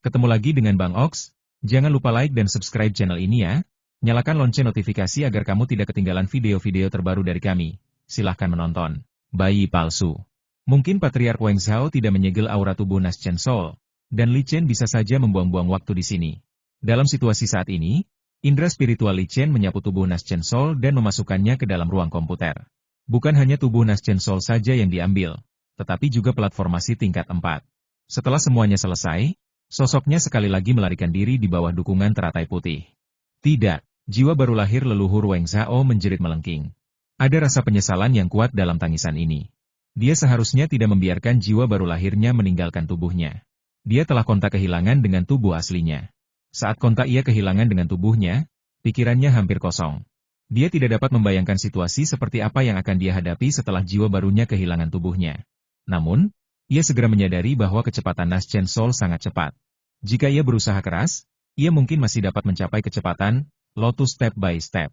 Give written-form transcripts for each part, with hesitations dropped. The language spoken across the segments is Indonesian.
Ketemu lagi dengan Bang Ox. Jangan lupa like dan subscribe channel ini ya. Nyalakan lonceng notifikasi agar kamu tidak ketinggalan video-video terbaru dari kami. Silahkan menonton. Bayi palsu. Mungkin Patriark Wang Zhao tidak menyegel aura tubuh Nas Chen Sol, dan Li Chen bisa saja membuang-buang waktu di sini. Dalam situasi saat ini, indera spiritual Li Chen menyapu tubuh Nas Chen Sol dan memasukkannya ke dalam ruang komputer. Bukan hanya tubuh Nas Chen Sol saja yang diambil, tetapi juga platformasi tingkat 4. Setelah semuanya selesai, sosoknya sekali lagi melarikan diri di bawah dukungan teratai putih. Tidak, jiwa baru lahir leluhur Wang Zhao menjerit melengking. Ada rasa penyesalan yang kuat dalam tangisan ini. Dia seharusnya tidak membiarkan jiwa baru lahirnya meninggalkan tubuhnya. Dia telah kontak kehilangan dengan tubuh aslinya. Saat kontak ia kehilangan dengan tubuhnya, pikirannya hampir kosong. Dia tidak dapat membayangkan situasi seperti apa yang akan dia hadapi setelah jiwa barunya kehilangan tubuhnya. Namun, ia segera menyadari bahwa kecepatan Nas Chen Sol sangat cepat. Jika ia berusaha keras, ia mungkin masih dapat mencapai kecepatan Lotus step by step.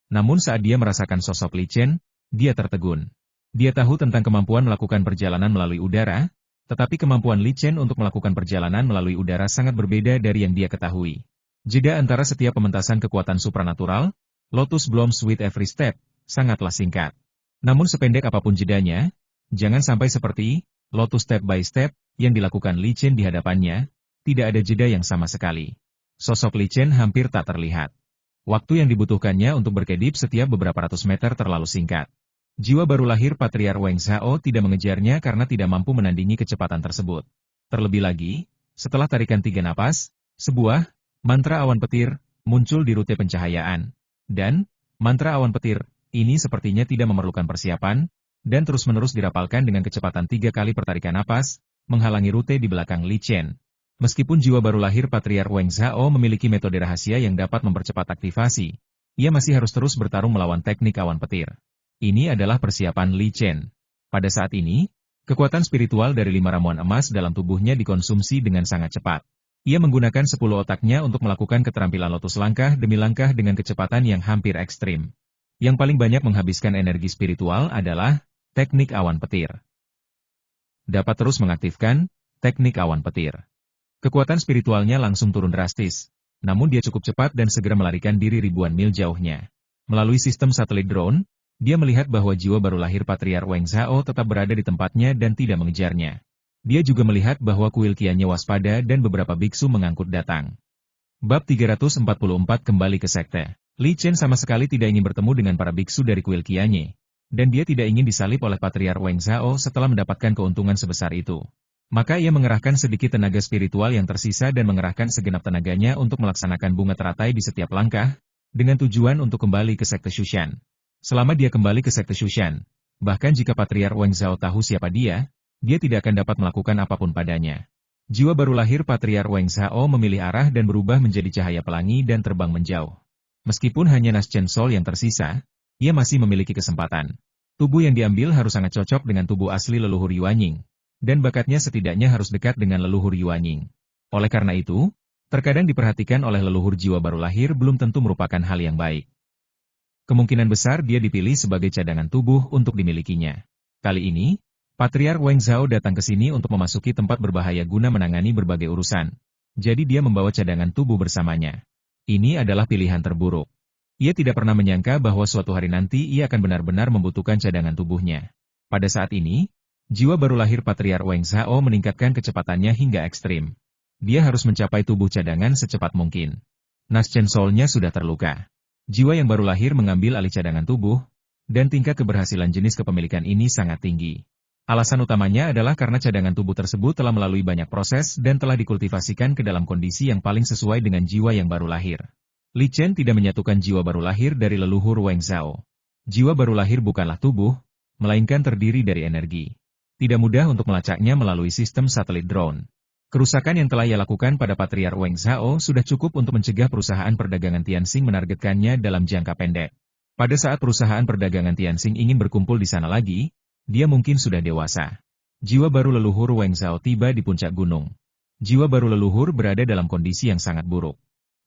Namun saat dia merasakan sosok Li Chen, dia tertegun. Dia tahu tentang kemampuan melakukan perjalanan melalui udara, tetapi kemampuan Li Chen untuk melakukan perjalanan melalui udara sangat berbeda dari yang dia ketahui. Jeda antara setiap pementasan kekuatan supranatural, Lotus Blossoms with every step, sangatlah singkat. Namun sependek apapun jedanya, jangan sampai seperti Lotus step by step yang dilakukan Li Chen di hadapannya, tidak ada jeda yang sama sekali. Sosok Li Chen hampir tak terlihat. Waktu yang dibutuhkannya untuk berkedip setiap beberapa ratus meter terlalu singkat. Jiwa baru lahir Patriark Wang Zhao tidak mengejarnya karena tidak mampu menandingi kecepatan tersebut. Terlebih lagi, setelah tarikan 3 napas, sebuah mantra awan petir muncul di rute pencahayaan. Dan, mantra awan petir ini sepertinya tidak memerlukan persiapan, dan terus-menerus dirapalkan dengan kecepatan 3 kali pertarikan napas, menghalangi rute di belakang Li Chen. Meskipun jiwa baru lahir Patriark Wang Zhao memiliki metode rahasia yang dapat mempercepat aktivasi, ia masih harus terus bertarung melawan teknik awan petir. Ini adalah persiapan Li Chen. Pada saat ini, kekuatan spiritual dari 5 ramuan emas dalam tubuhnya dikonsumsi dengan sangat cepat. Ia menggunakan 10 otaknya untuk melakukan keterampilan lotus langkah demi langkah dengan kecepatan yang hampir ekstrim. Yang paling banyak menghabiskan energi spiritual adalah teknik awan petir. Dapat terus mengaktifkan teknik awan petir. Kekuatan spiritualnya langsung turun drastis, namun dia cukup cepat dan segera melarikan diri ribuan mil jauhnya. Melalui sistem satelit drone, dia melihat bahwa jiwa baru lahir Patriark Wang Zhao tetap berada di tempatnya dan tidak mengejarnya. Dia juga melihat bahwa kuil Qianye waspada dan beberapa biksu mengangkut datang. Bab 344 kembali ke sekte. Li Chen sama sekali tidak ingin bertemu dengan para biksu dari kuil Qianye, dan dia tidak ingin disalib oleh Patriark Wang Zhao setelah mendapatkan keuntungan sebesar itu. Maka ia mengerahkan sedikit tenaga spiritual yang tersisa dan mengerahkan segenap tenaganya untuk melaksanakan bunga teratai di setiap langkah, dengan tujuan untuk kembali ke sekte Shushan. Selama dia kembali ke sekte Shushan, bahkan jika Patriark Wang Zhao tahu siapa dia tidak akan dapat melakukan apapun padanya. Jiwa baru lahir Patriark Wang Zhao memilih arah dan berubah menjadi cahaya pelangi dan terbang menjauh. Meskipun hanya Nas Chen Sol yang tersisa, ia masih memiliki kesempatan. Tubuh yang diambil harus sangat cocok dengan tubuh asli leluhur Yuanying, dan bakatnya setidaknya harus dekat dengan leluhur Yuanying. Oleh karena itu, terkadang diperhatikan oleh leluhur jiwa baru lahir belum tentu merupakan hal yang baik. Kemungkinan besar dia dipilih sebagai cadangan tubuh untuk dimilikinya. Kali ini, Patriark Wang Zhao datang ke sini untuk memasuki tempat berbahaya guna menangani berbagai urusan. Jadi dia membawa cadangan tubuh bersamanya. Ini adalah pilihan terburuk. Ia tidak pernah menyangka bahwa suatu hari nanti ia akan benar-benar membutuhkan cadangan tubuhnya. Pada saat ini, jiwa baru lahir Patriark Wang Zhao meningkatkan kecepatannya hingga ekstrim. Dia harus mencapai tubuh cadangan secepat mungkin. Nas Chen Sol-nya sudah terluka. Jiwa yang baru lahir mengambil alih cadangan tubuh, dan tingkat keberhasilan jenis kepemilikan ini sangat tinggi. Alasan utamanya adalah karena cadangan tubuh tersebut telah melalui banyak proses dan telah dikultivasikan ke dalam kondisi yang paling sesuai dengan jiwa yang baru lahir. Li Chen tidak menyatukan jiwa baru lahir dari leluhur Wang Zhao. Jiwa baru lahir bukanlah tubuh, melainkan terdiri dari energi. Tidak mudah untuk melacaknya melalui sistem satelit drone. Kerusakan yang telah ia lakukan pada Patriark Wang Zhao sudah cukup untuk mencegah perusahaan perdagangan Tianxing menargetkannya dalam jangka pendek. Pada saat perusahaan perdagangan Tianxing ingin berkumpul di sana lagi, dia mungkin sudah dewasa. Jiwa baru leluhur Wang Zhao tiba di puncak gunung. Jiwa baru leluhur berada dalam kondisi yang sangat buruk.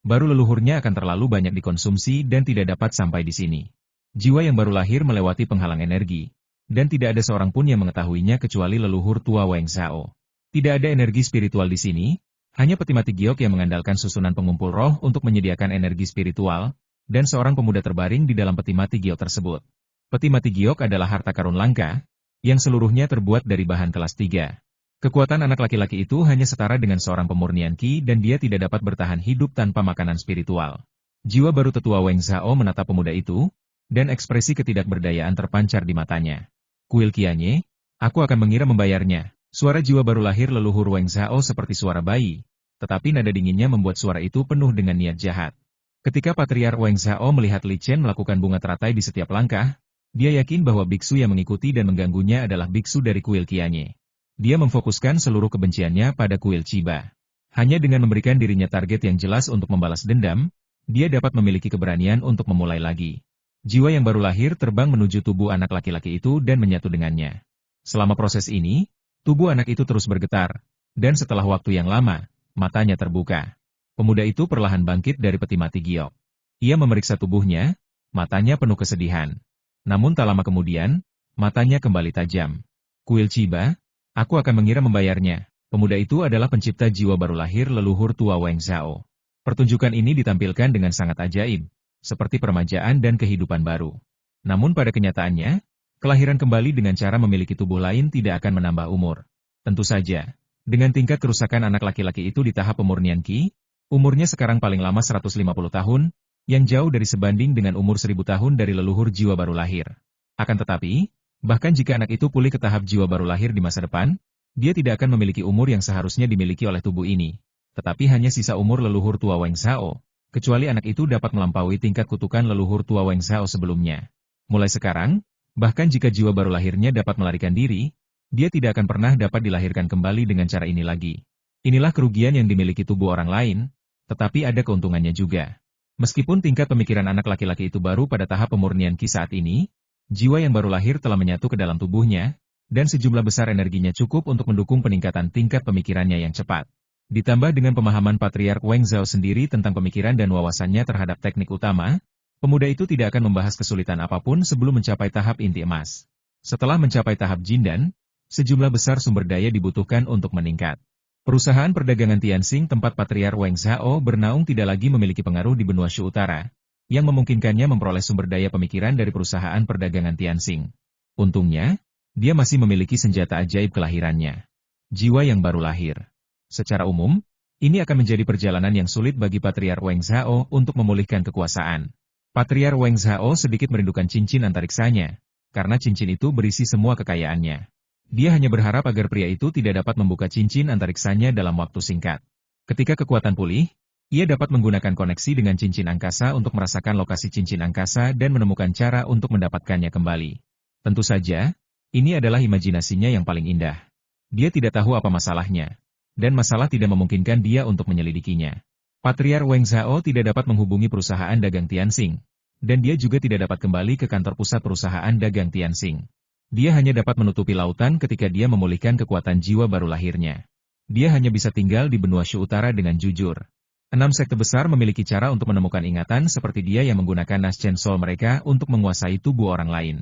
Baru leluhurnya akan terlalu banyak dikonsumsi dan tidak dapat sampai di sini. Jiwa yang baru lahir melewati penghalang energi, dan tidak ada seorang pun yang mengetahuinya kecuali leluhur tua Wang Zhao. Tidak ada energi spiritual di sini, Hanya peti mati giok yang mengandalkan susunan pengumpul roh untuk menyediakan energi spiritual, dan seorang pemuda terbaring di dalam peti mati giok tersebut. Peti mati giok adalah harta karun langka, yang seluruhnya terbuat dari bahan kelas 3. Kekuatan anak laki-laki itu hanya setara dengan seorang pemurnian Qi dan dia tidak dapat bertahan hidup tanpa makanan spiritual. Jiwa baru tetua Weng Zhao menatap pemuda itu, dan ekspresi ketidakberdayaan terpancar di matanya. Kuil Qianye, aku akan mengira membayarnya. Suara jiwa baru lahir leluhur Weng Zhao seperti suara bayi, tetapi nada dinginnya membuat suara itu penuh dengan niat jahat. Ketika Patriark Weng Zhao melihat Li Chen melakukan bunga teratai di setiap langkah, dia yakin bahwa biksu yang mengikuti dan mengganggunya adalah biksu dari kuil Qianye. Dia memfokuskan seluruh kebenciannya pada kuil Chiba. Hanya dengan memberikan dirinya target yang jelas untuk membalas dendam, dia dapat memiliki keberanian untuk memulai lagi. Jiwa yang baru lahir terbang menuju tubuh anak laki-laki itu dan menyatu dengannya. Selama proses ini, tubuh anak itu terus bergetar, dan setelah waktu yang lama, matanya terbuka. Pemuda itu perlahan bangkit dari peti mati giok. Ia memeriksa tubuhnya, matanya penuh kesedihan. Namun tak lama kemudian, matanya kembali tajam. Kuil Chiba, aku akan mengira membayarnya. Pemuda itu adalah pencipta jiwa baru lahir leluhur tua Weng Zhao. Pertunjukan ini ditampilkan dengan sangat ajaib, seperti permajaan dan kehidupan baru. Namun pada kenyataannya, kelahiran kembali dengan cara memiliki tubuh lain tidak akan menambah umur. Tentu saja, dengan tingkat kerusakan anak laki-laki itu di tahap pemurnian Qi, umurnya sekarang paling lama 150 tahun, yang jauh dari sebanding dengan umur 1000 tahun dari leluhur jiwa baru lahir. Akan tetapi, bahkan jika anak itu pulih ke tahap jiwa baru lahir di masa depan, dia tidak akan memiliki umur yang seharusnya dimiliki oleh tubuh ini, tetapi hanya sisa umur leluhur tua Weng Zhao, kecuali anak itu dapat melampaui tingkat kutukan leluhur tua Weng Zhao sebelumnya. Mulai sekarang, bahkan jika jiwa baru lahirnya dapat melarikan diri, dia tidak akan pernah dapat dilahirkan kembali dengan cara ini lagi. Inilah kerugian yang dimiliki tubuh orang lain, tetapi ada keuntungannya juga. Meskipun tingkat pemikiran anak laki-laki itu baru pada tahap pemurnian Qi saat ini, jiwa yang baru lahir telah menyatu ke dalam tubuhnya, dan sejumlah besar energinya cukup untuk mendukung peningkatan tingkat pemikirannya yang cepat. Ditambah dengan pemahaman Patriark Weng Zhao sendiri tentang pemikiran dan wawasannya terhadap teknik utama, pemuda itu tidak akan membahas kesulitan apapun sebelum mencapai tahap inti emas. Setelah mencapai tahap Jindan, sejumlah besar sumber daya dibutuhkan untuk meningkat. Perusahaan perdagangan Tianxing tempat Patriark Weng Zhao bernaung tidak lagi memiliki pengaruh di benua Shu Utara, yang memungkinkannya memperoleh sumber daya pemikiran dari perusahaan perdagangan Tianxing. Untungnya, dia masih memiliki senjata ajaib kelahirannya. Jiwa yang baru lahir. Secara umum, ini akan menjadi perjalanan yang sulit bagi Patriark Weng Zhao untuk memulihkan kekuasaan. Patriark Weng Zhao sedikit merindukan cincin antariksanya, karena cincin itu berisi semua kekayaannya. Dia hanya berharap agar pria itu tidak dapat membuka cincin antariksanya dalam waktu singkat. Ketika kekuatan pulih, ia dapat menggunakan koneksi dengan cincin angkasa untuk merasakan lokasi cincin angkasa dan menemukan cara untuk mendapatkannya kembali. Tentu saja, ini adalah imajinasinya yang paling indah. Dia tidak tahu apa masalahnya, dan masalah tidak memungkinkan dia untuk menyelidikinya. Patriark Weng Zhao tidak dapat menghubungi perusahaan dagang Tianxing, dan dia juga tidak dapat kembali ke kantor pusat perusahaan dagang Tianxing. Dia hanya dapat menutupi lautan ketika dia memulihkan kekuatan jiwa baru lahirnya. Dia hanya bisa tinggal di benua Shu Utara dengan jujur. 6 sekte besar memiliki cara untuk menemukan ingatan seperti dia yang menggunakan Naschen Soul mereka untuk menguasai tubuh orang lain.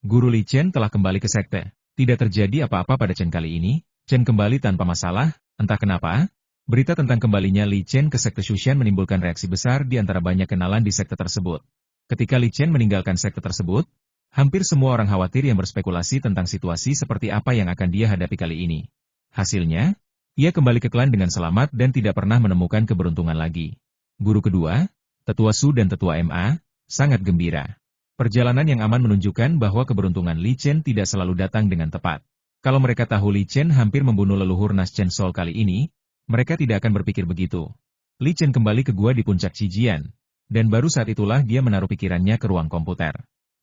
Guru Li Chen telah kembali ke sekte. Tidak terjadi apa-apa pada Chen kali ini. Chen kembali tanpa masalah, entah kenapa. Berita tentang kembalinya Li Chen ke sekte Shushan menimbulkan reaksi besar di antara banyak kenalan di sekte tersebut. Ketika Li Chen meninggalkan sekte tersebut, hampir semua orang khawatir yang berspekulasi tentang situasi seperti apa yang akan dia hadapi kali ini. Hasilnya, ia kembali ke klan dengan selamat dan tidak pernah menemukan keberuntungan lagi. Guru kedua, Tetua Su dan Tetua Ma, sangat gembira. Perjalanan yang aman menunjukkan bahwa keberuntungan Li Chen tidak selalu datang dengan tepat. Kalau mereka tahu Li Chen hampir membunuh leluhur Naschen Soul kali ini, mereka tidak akan berpikir begitu. Li Chen kembali ke gua di puncak Qijian, dan baru saat itulah dia menaruh pikirannya ke ruang komputer.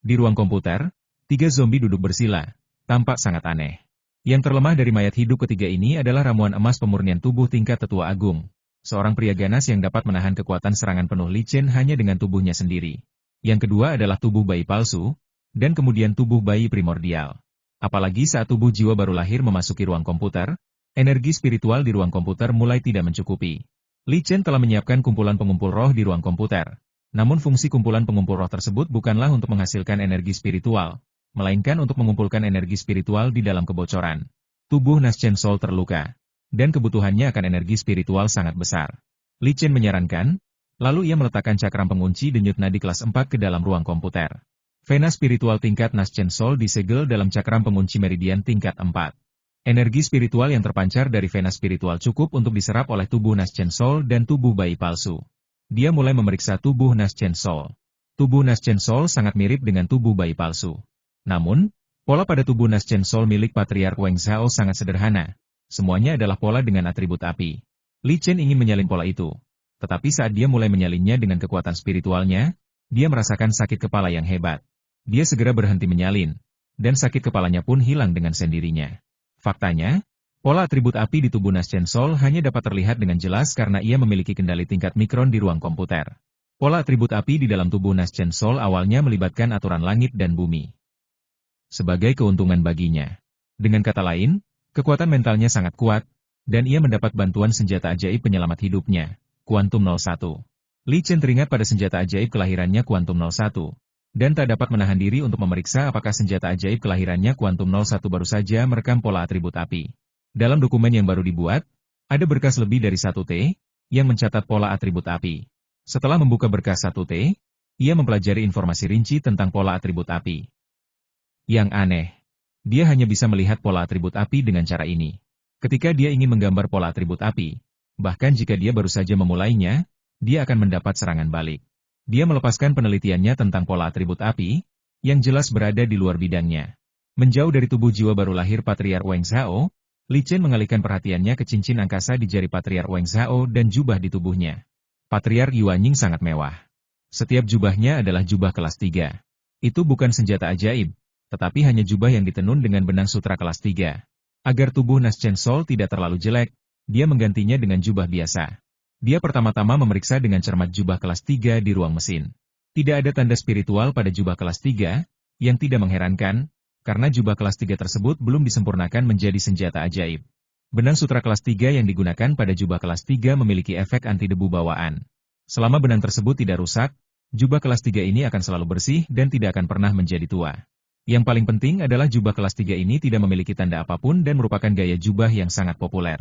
Di ruang komputer, 3 zombie duduk bersila, tampak sangat aneh. Yang terlemah dari mayat hidup ketiga ini adalah ramuan emas pemurnian tubuh tingkat tetua agung. Seorang pria ganas yang dapat menahan kekuatan serangan penuh Li Chen hanya dengan tubuhnya sendiri. Yang kedua adalah tubuh bayi palsu, dan kemudian tubuh bayi primordial. Apalagi saat tubuh jiwa baru lahir memasuki ruang komputer, energi spiritual di ruang komputer mulai tidak mencukupi. Li Chen telah menyiapkan kumpulan pengumpul roh di ruang komputer. Namun fungsi kumpulan pengumpul roh tersebut bukanlah untuk menghasilkan energi spiritual, melainkan untuk mengumpulkan energi spiritual di dalam kebocoran. Tubuh Naschen Soul terluka. dan kebutuhannya akan energi spiritual sangat besar. Li Chen menyarankan, lalu ia meletakkan cakram pengunci denyut nadi kelas 4 ke dalam ruang komputer. Vena spiritual tingkat Naschen Soul disegel dalam cakram pengunci meridian tingkat 4. Energi spiritual yang terpancar dari vena spiritual cukup untuk diserap oleh tubuh Naschen Soul dan tubuh bayi palsu. Dia mulai memeriksa tubuh Naschen Soul. Tubuh Naschen Soul sangat mirip dengan tubuh bayi palsu. Namun, pola pada tubuh Naschen Soul milik Patriark Weng Zhao sangat sederhana. Semuanya adalah pola dengan atribut api. Li Chen ingin menyalin pola itu. Tetapi saat dia mulai menyalinnya dengan kekuatan spiritualnya, dia merasakan sakit kepala yang hebat. Dia segera berhenti menyalin, dan sakit kepalanya pun hilang dengan sendirinya. Faktanya, pola atribut api di tubuh Naschen Soul hanya dapat terlihat dengan jelas karena ia memiliki kendali tingkat mikron di ruang komputer. Pola atribut api di dalam tubuh Naschen Soul awalnya melibatkan aturan langit dan bumi. Sebagai keuntungan baginya. Dengan kata lain, kekuatan mentalnya sangat kuat, dan ia mendapat bantuan senjata ajaib penyelamat hidupnya, Quantum 01. Li Chen teringat pada senjata ajaib kelahirannya Quantum 01, dan tak dapat menahan diri untuk memeriksa apakah senjata ajaib kelahirannya Quantum 01 baru saja merekam pola atribut api. Dalam dokumen yang baru dibuat, ada berkas lebih dari 1T, yang mencatat pola atribut api. Setelah membuka berkas 1T, ia mempelajari informasi rinci tentang pola atribut api. Yang aneh, dia hanya bisa melihat pola atribut api dengan cara ini. Ketika dia ingin menggambar pola atribut api, bahkan jika dia baru saja memulainya, dia akan mendapat serangan balik. Dia melepaskan penelitiannya tentang pola atribut api, yang jelas berada di luar bidangnya. Menjauh dari tubuh jiwa baru lahir Patriark Weng Zhao, Li Chen mengalihkan perhatiannya ke cincin angkasa di jari Patriark Weng Zhao dan jubah di tubuhnya. Patriark Yuanying sangat mewah. Setiap jubahnya adalah jubah kelas 3. Itu bukan senjata ajaib, tetapi hanya jubah yang ditenun dengan benang sutra kelas 3. Agar tubuh Naschen Soul tidak terlalu jelek, dia menggantinya dengan jubah biasa. Dia pertama-tama memeriksa dengan cermat jubah kelas 3 di ruang mesin. Tidak ada tanda spiritual pada jubah kelas 3, yang tidak mengherankan, karena jubah kelas 3 tersebut belum disempurnakan menjadi senjata ajaib. Benang sutra kelas 3 yang digunakan pada jubah kelas 3 memiliki efek anti debu bawaan. Selama benang tersebut tidak rusak, jubah kelas 3 ini akan selalu bersih dan tidak akan pernah menjadi tua. Yang paling penting adalah jubah kelas 3 ini tidak memiliki tanda apapun dan merupakan gaya jubah yang sangat populer.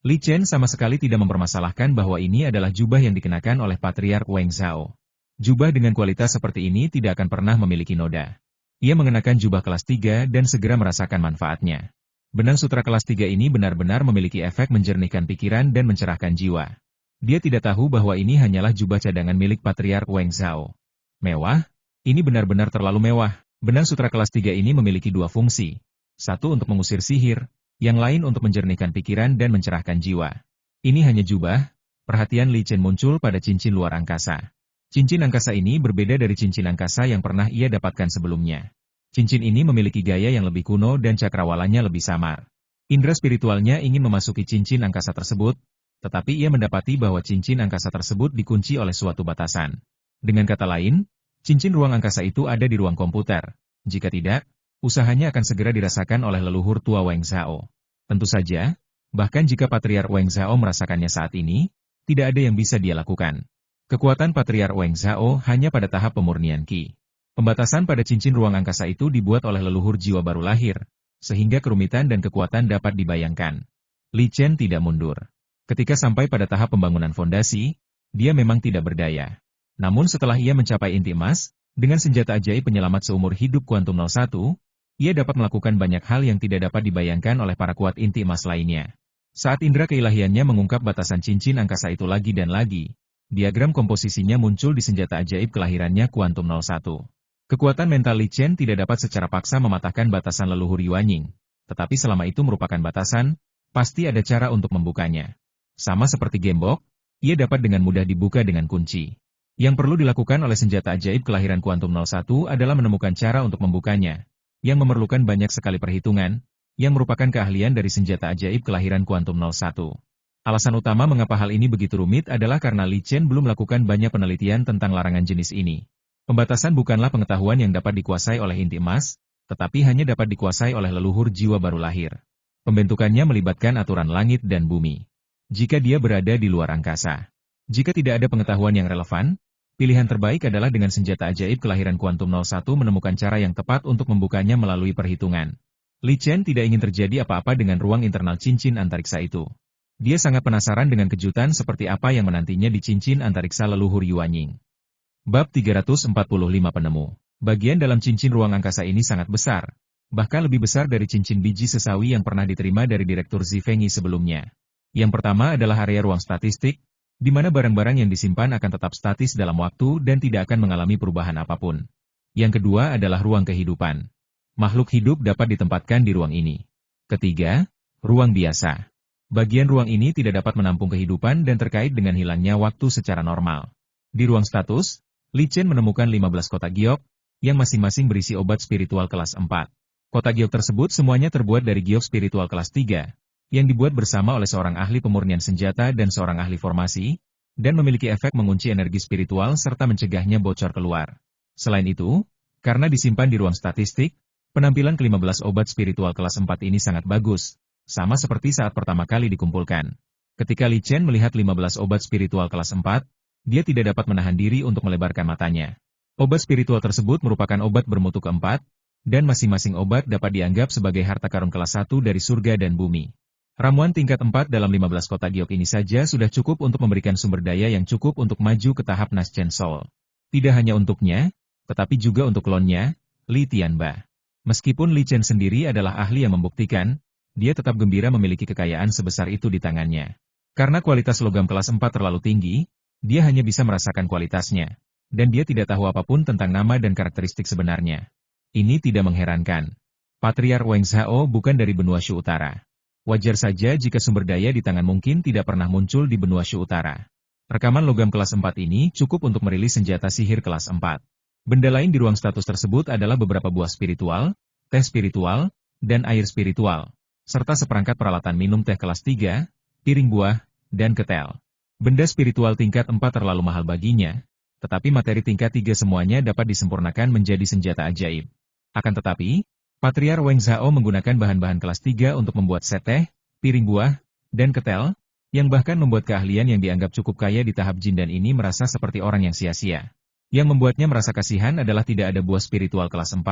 Li Chen sama sekali tidak mempermasalahkan bahwa ini adalah jubah yang dikenakan oleh Patriark Weng Zhao. Jubah dengan kualitas seperti ini tidak akan pernah memiliki noda. Ia mengenakan jubah kelas 3 dan segera merasakan manfaatnya. Benang sutra kelas 3 ini benar-benar memiliki efek menjernihkan pikiran dan mencerahkan jiwa. Dia tidak tahu bahwa ini hanyalah jubah cadangan milik Patriark Weng Zhao. Mewah? Ini benar-benar terlalu mewah. Benang sutra kelas 3 ini memiliki dua fungsi. Satu untuk mengusir sihir, yang lain untuk menjernihkan pikiran dan mencerahkan jiwa. Ini hanya jubah. Perhatian Li Chen muncul pada cincin luar angkasa. Cincin angkasa ini berbeda dari cincin angkasa yang pernah ia dapatkan sebelumnya. Cincin ini memiliki gaya yang lebih kuno dan cakrawalanya lebih samar. Indra spiritualnya ingin memasuki cincin angkasa tersebut, tetapi ia mendapati bahwa cincin angkasa tersebut dikunci oleh suatu batasan. Dengan kata lain, cincin ruang angkasa itu ada di ruang komputer. Jika tidak, usahanya akan segera dirasakan oleh leluhur tua Weng Zhao. Tentu saja, bahkan jika Patriark Weng Zhao merasakannya saat ini, tidak ada yang bisa dia lakukan. Kekuatan Patriark Weng Zhao hanya pada tahap pemurnian Qi. Pembatasan pada cincin ruang angkasa itu dibuat oleh leluhur jiwa baru lahir, sehingga kerumitan dan kekuatan dapat dibayangkan. Li Chen tidak mundur. Ketika sampai pada tahap pembangunan fondasi, dia memang tidak berdaya. Namun setelah ia mencapai inti emas, dengan senjata ajaib penyelamat seumur hidup Quantum 01, ia dapat melakukan banyak hal yang tidak dapat dibayangkan oleh para kuat inti emas lainnya. Saat indera keilahiannya mengungkap batasan cincin angkasa itu lagi dan lagi, diagram komposisinya muncul di senjata ajaib kelahirannya Quantum 01. Kekuatan mental Li Chen tidak dapat secara paksa mematahkan batasan leluhur Yuanying, tetapi selama itu merupakan batasan, pasti ada cara untuk membukanya. Sama seperti gembok, ia dapat dengan mudah dibuka dengan kunci. Yang perlu dilakukan oleh senjata ajaib kelahiran Quantum 01 adalah menemukan cara untuk membukanya, yang memerlukan banyak sekali perhitungan, yang merupakan keahlian dari senjata ajaib kelahiran Quantum 01. Alasan utama mengapa hal ini begitu rumit adalah karena Li Chen belum melakukan banyak penelitian tentang larangan jenis ini. Pembatasan bukanlah pengetahuan yang dapat dikuasai oleh inti emas, tetapi hanya dapat dikuasai oleh leluhur jiwa baru lahir. Pembentukannya melibatkan aturan langit dan bumi. Jika dia berada di luar angkasa. Jika tidak ada pengetahuan yang relevan, pilihan terbaik adalah dengan senjata ajaib kelahiran Quantum 01 menemukan cara yang tepat untuk membukanya melalui perhitungan. Li Chen tidak ingin terjadi apa-apa dengan ruang internal cincin antariksa itu. Dia sangat penasaran dengan kejutan seperti apa yang menantinya di cincin antariksa leluhur Yuanying. Bab 345 Penemu. Bagian dalam cincin ruang angkasa ini sangat besar, bahkan lebih besar dari cincin biji sesawi yang pernah diterima dari Direktur Zifengi sebelumnya. Yang pertama adalah area ruang statistik, di mana barang-barang yang disimpan akan tetap statis dalam waktu dan tidak akan mengalami perubahan apapun. Yang kedua adalah ruang kehidupan. Makhluk hidup dapat ditempatkan di ruang ini. Ketiga, ruang biasa. Bagian ruang ini tidak dapat menampung kehidupan dan terkait dengan hilangnya waktu secara normal. Di ruang status, Li Chen menemukan 15 kotak giok, yang masing-masing berisi obat spiritual kelas 4. Kotak giok tersebut semuanya terbuat dari giok spiritual kelas 3, yang dibuat bersama oleh seorang ahli pemurnian senjata dan seorang ahli formasi, dan memiliki efek mengunci energi spiritual serta mencegahnya bocor keluar. Selain itu, karena disimpan di ruang statistik, penampilan ke-15 obat spiritual kelas 4 ini sangat bagus, sama seperti saat pertama kali dikumpulkan. Ketika Li Chen melihat 15 obat spiritual kelas 4, dia tidak dapat menahan diri untuk melebarkan matanya. Obat spiritual tersebut merupakan obat bermutu keempat, dan masing-masing obat dapat dianggap sebagai harta karun kelas 1 dari surga dan bumi. Ramuan tingkat 4 dalam 15 kotak giok ini saja sudah cukup untuk memberikan sumber daya yang cukup untuk maju ke tahap Naschen Soul. Tidak hanya untuknya, tetapi juga untuk klonnya, Li Tianba. Meskipun Li Chen sendiri adalah ahli yang membuktikan, dia tetap gembira memiliki kekayaan sebesar itu di tangannya. Karena kualitas logam kelas 4 terlalu tinggi, dia hanya bisa merasakan kualitasnya, dan dia tidak tahu apapun tentang nama dan karakteristik sebenarnya. Ini tidak mengherankan. Patriark Wang Zhao bukan dari benua Shu Utara. Wajar saja jika sumber daya di tangan mungkin tidak pernah muncul di benua Shu Utara. Rekaman logam kelas 4 ini cukup untuk merilis senjata sihir kelas 4. Benda lain di ruang status tersebut adalah beberapa buah spiritual, teh spiritual, dan air spiritual, serta seperangkat peralatan minum teh kelas 3, piring buah, dan ketel. Benda spiritual tingkat 4 terlalu mahal baginya, tetapi materi tingkat 3 semuanya dapat disempurnakan menjadi senjata ajaib. Akan tetapi, Patriark Wang Zhao menggunakan bahan-bahan kelas 3 untuk membuat set teh, piring buah, dan ketel, yang bahkan membuat keahlian yang dianggap cukup kaya di tahap jin dan ini merasa seperti orang yang sia-sia. Yang membuatnya merasa kasihan adalah tidak ada buah spiritual kelas 4,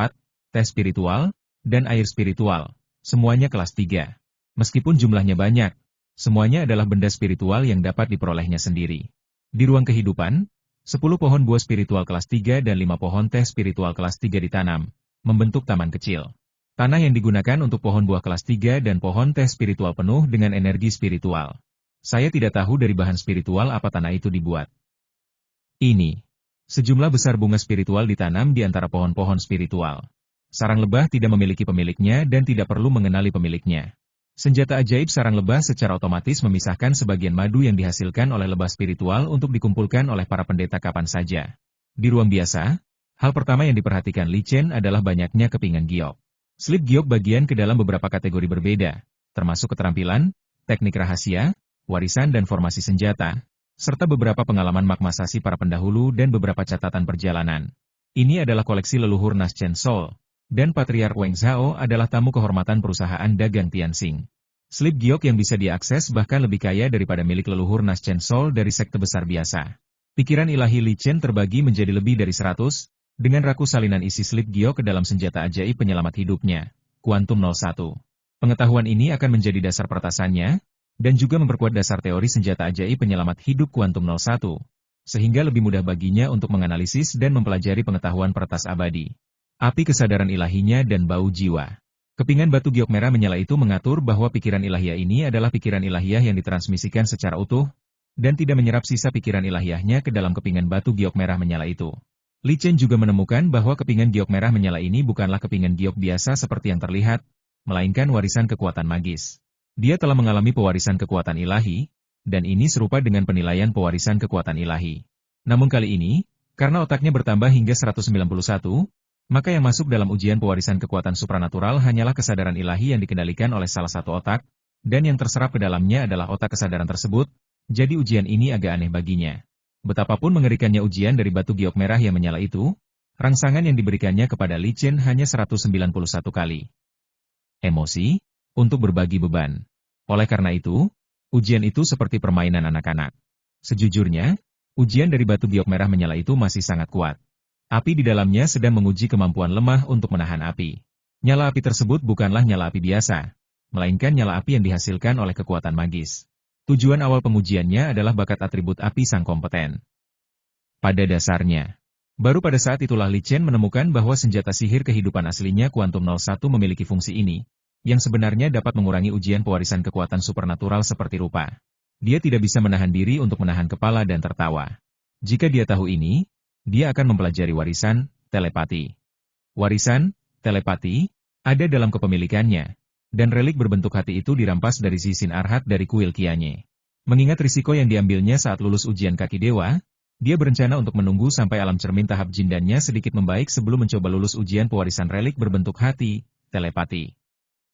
teh spiritual, dan air spiritual. Semuanya kelas 3. Meskipun jumlahnya banyak, semuanya adalah benda spiritual yang dapat diperolehnya sendiri. Di ruang kehidupan, 10 pohon buah spiritual kelas 3 dan 5 pohon teh spiritual kelas 3 ditanam, membentuk taman kecil. Tanah yang digunakan untuk pohon buah kelas 3 dan pohon teh spiritual penuh dengan energi spiritual. Saya tidak tahu dari bahan spiritual apa tanah itu dibuat. Ini. Sejumlah besar bunga spiritual ditanam di antara pohon-pohon spiritual. Sarang lebah tidak memiliki pemiliknya dan tidak perlu mengenali pemiliknya. Senjata ajaib sarang lebah secara otomatis memisahkan sebagian madu yang dihasilkan oleh lebah spiritual untuk dikumpulkan oleh para pendeta kapan saja. Di ruang biasa, hal pertama yang diperhatikan Li Chen adalah banyaknya kepingan giok. Slip giok bagian ke dalam beberapa kategori berbeda, termasuk keterampilan, teknik rahasia, warisan dan formasi senjata, serta beberapa pengalaman magmasasi para pendahulu dan beberapa catatan perjalanan. Ini adalah koleksi leluhur Naschen Soul, dan Patriark Wang Zhao adalah tamu kehormatan perusahaan dagang Tianxing. Slip giok yang bisa diakses bahkan lebih kaya daripada milik leluhur Naschen Soul dari sekte besar biasa. Pikiran ilahi Li Chen terbagi menjadi lebih dari 100, dengan raku salinan isi slip giok ke dalam senjata ajaib penyelamat hidupnya, Quantum 01. Pengetahuan ini akan menjadi dasar pertasannya, dan juga memperkuat dasar teori senjata ajaib penyelamat hidup Quantum 01, sehingga lebih mudah baginya untuk menganalisis dan mempelajari pengetahuan peretas abadi. Api kesadaran ilahinya dan bau jiwa. Kepingan batu giok merah menyala itu mengatur bahwa pikiran ilahiyah ini adalah pikiran ilahiyah yang ditransmisikan secara utuh, dan tidak menyerap sisa pikiran ilahiyahnya ke dalam kepingan batu giok merah menyala itu. Li Chen juga menemukan bahwa kepingan giok merah menyala ini bukanlah kepingan giok biasa seperti yang terlihat, melainkan warisan kekuatan magis. Dia telah mengalami pewarisan kekuatan ilahi, dan ini serupa dengan penilaian pewarisan kekuatan ilahi. Namun kali ini, karena otaknya bertambah hingga 191, maka yang masuk dalam ujian pewarisan kekuatan supranatural hanyalah kesadaran ilahi yang dikendalikan oleh salah satu otak, dan yang terserap ke dalamnya adalah otak kesadaran tersebut, jadi ujian ini agak aneh baginya. Betapapun mengerikannya ujian dari batu giok merah yang menyala itu, rangsangan yang diberikannya kepada Li Chen hanya 191 kali. Emosi, untuk berbagi beban. Oleh karena itu, ujian itu seperti permainan anak-anak. Sejujurnya, ujian dari batu giok merah menyala itu masih sangat kuat. Api di dalamnya sedang menguji kemampuan lemah untuk menahan api. Nyala api tersebut bukanlah nyala api biasa, melainkan nyala api yang dihasilkan oleh kekuatan magis. Tujuan awal pengujiannya adalah bakat atribut api sang kompeten. Pada dasarnya, baru pada saat itulah Li Chen menemukan bahwa senjata sihir kehidupan aslinya Kuantum 01 memiliki fungsi ini, yang sebenarnya dapat mengurangi ujian pewarisan kekuatan supernatural seperti rupa. Dia tidak bisa menahan diri untuk menahan kepala dan tertawa. Jika dia tahu ini, dia akan mempelajari warisan, telepati. Warisan, telepati, ada dalam kepemilikannya, dan relik berbentuk hati itu dirampas dari Zixin Arhat dari kuil Qianye. Mengingat risiko yang diambilnya saat lulus ujian kaki dewa, dia berencana untuk menunggu sampai alam cermin tahap jindannya sedikit membaik sebelum mencoba lulus ujian pewarisan relik berbentuk hati, telepati.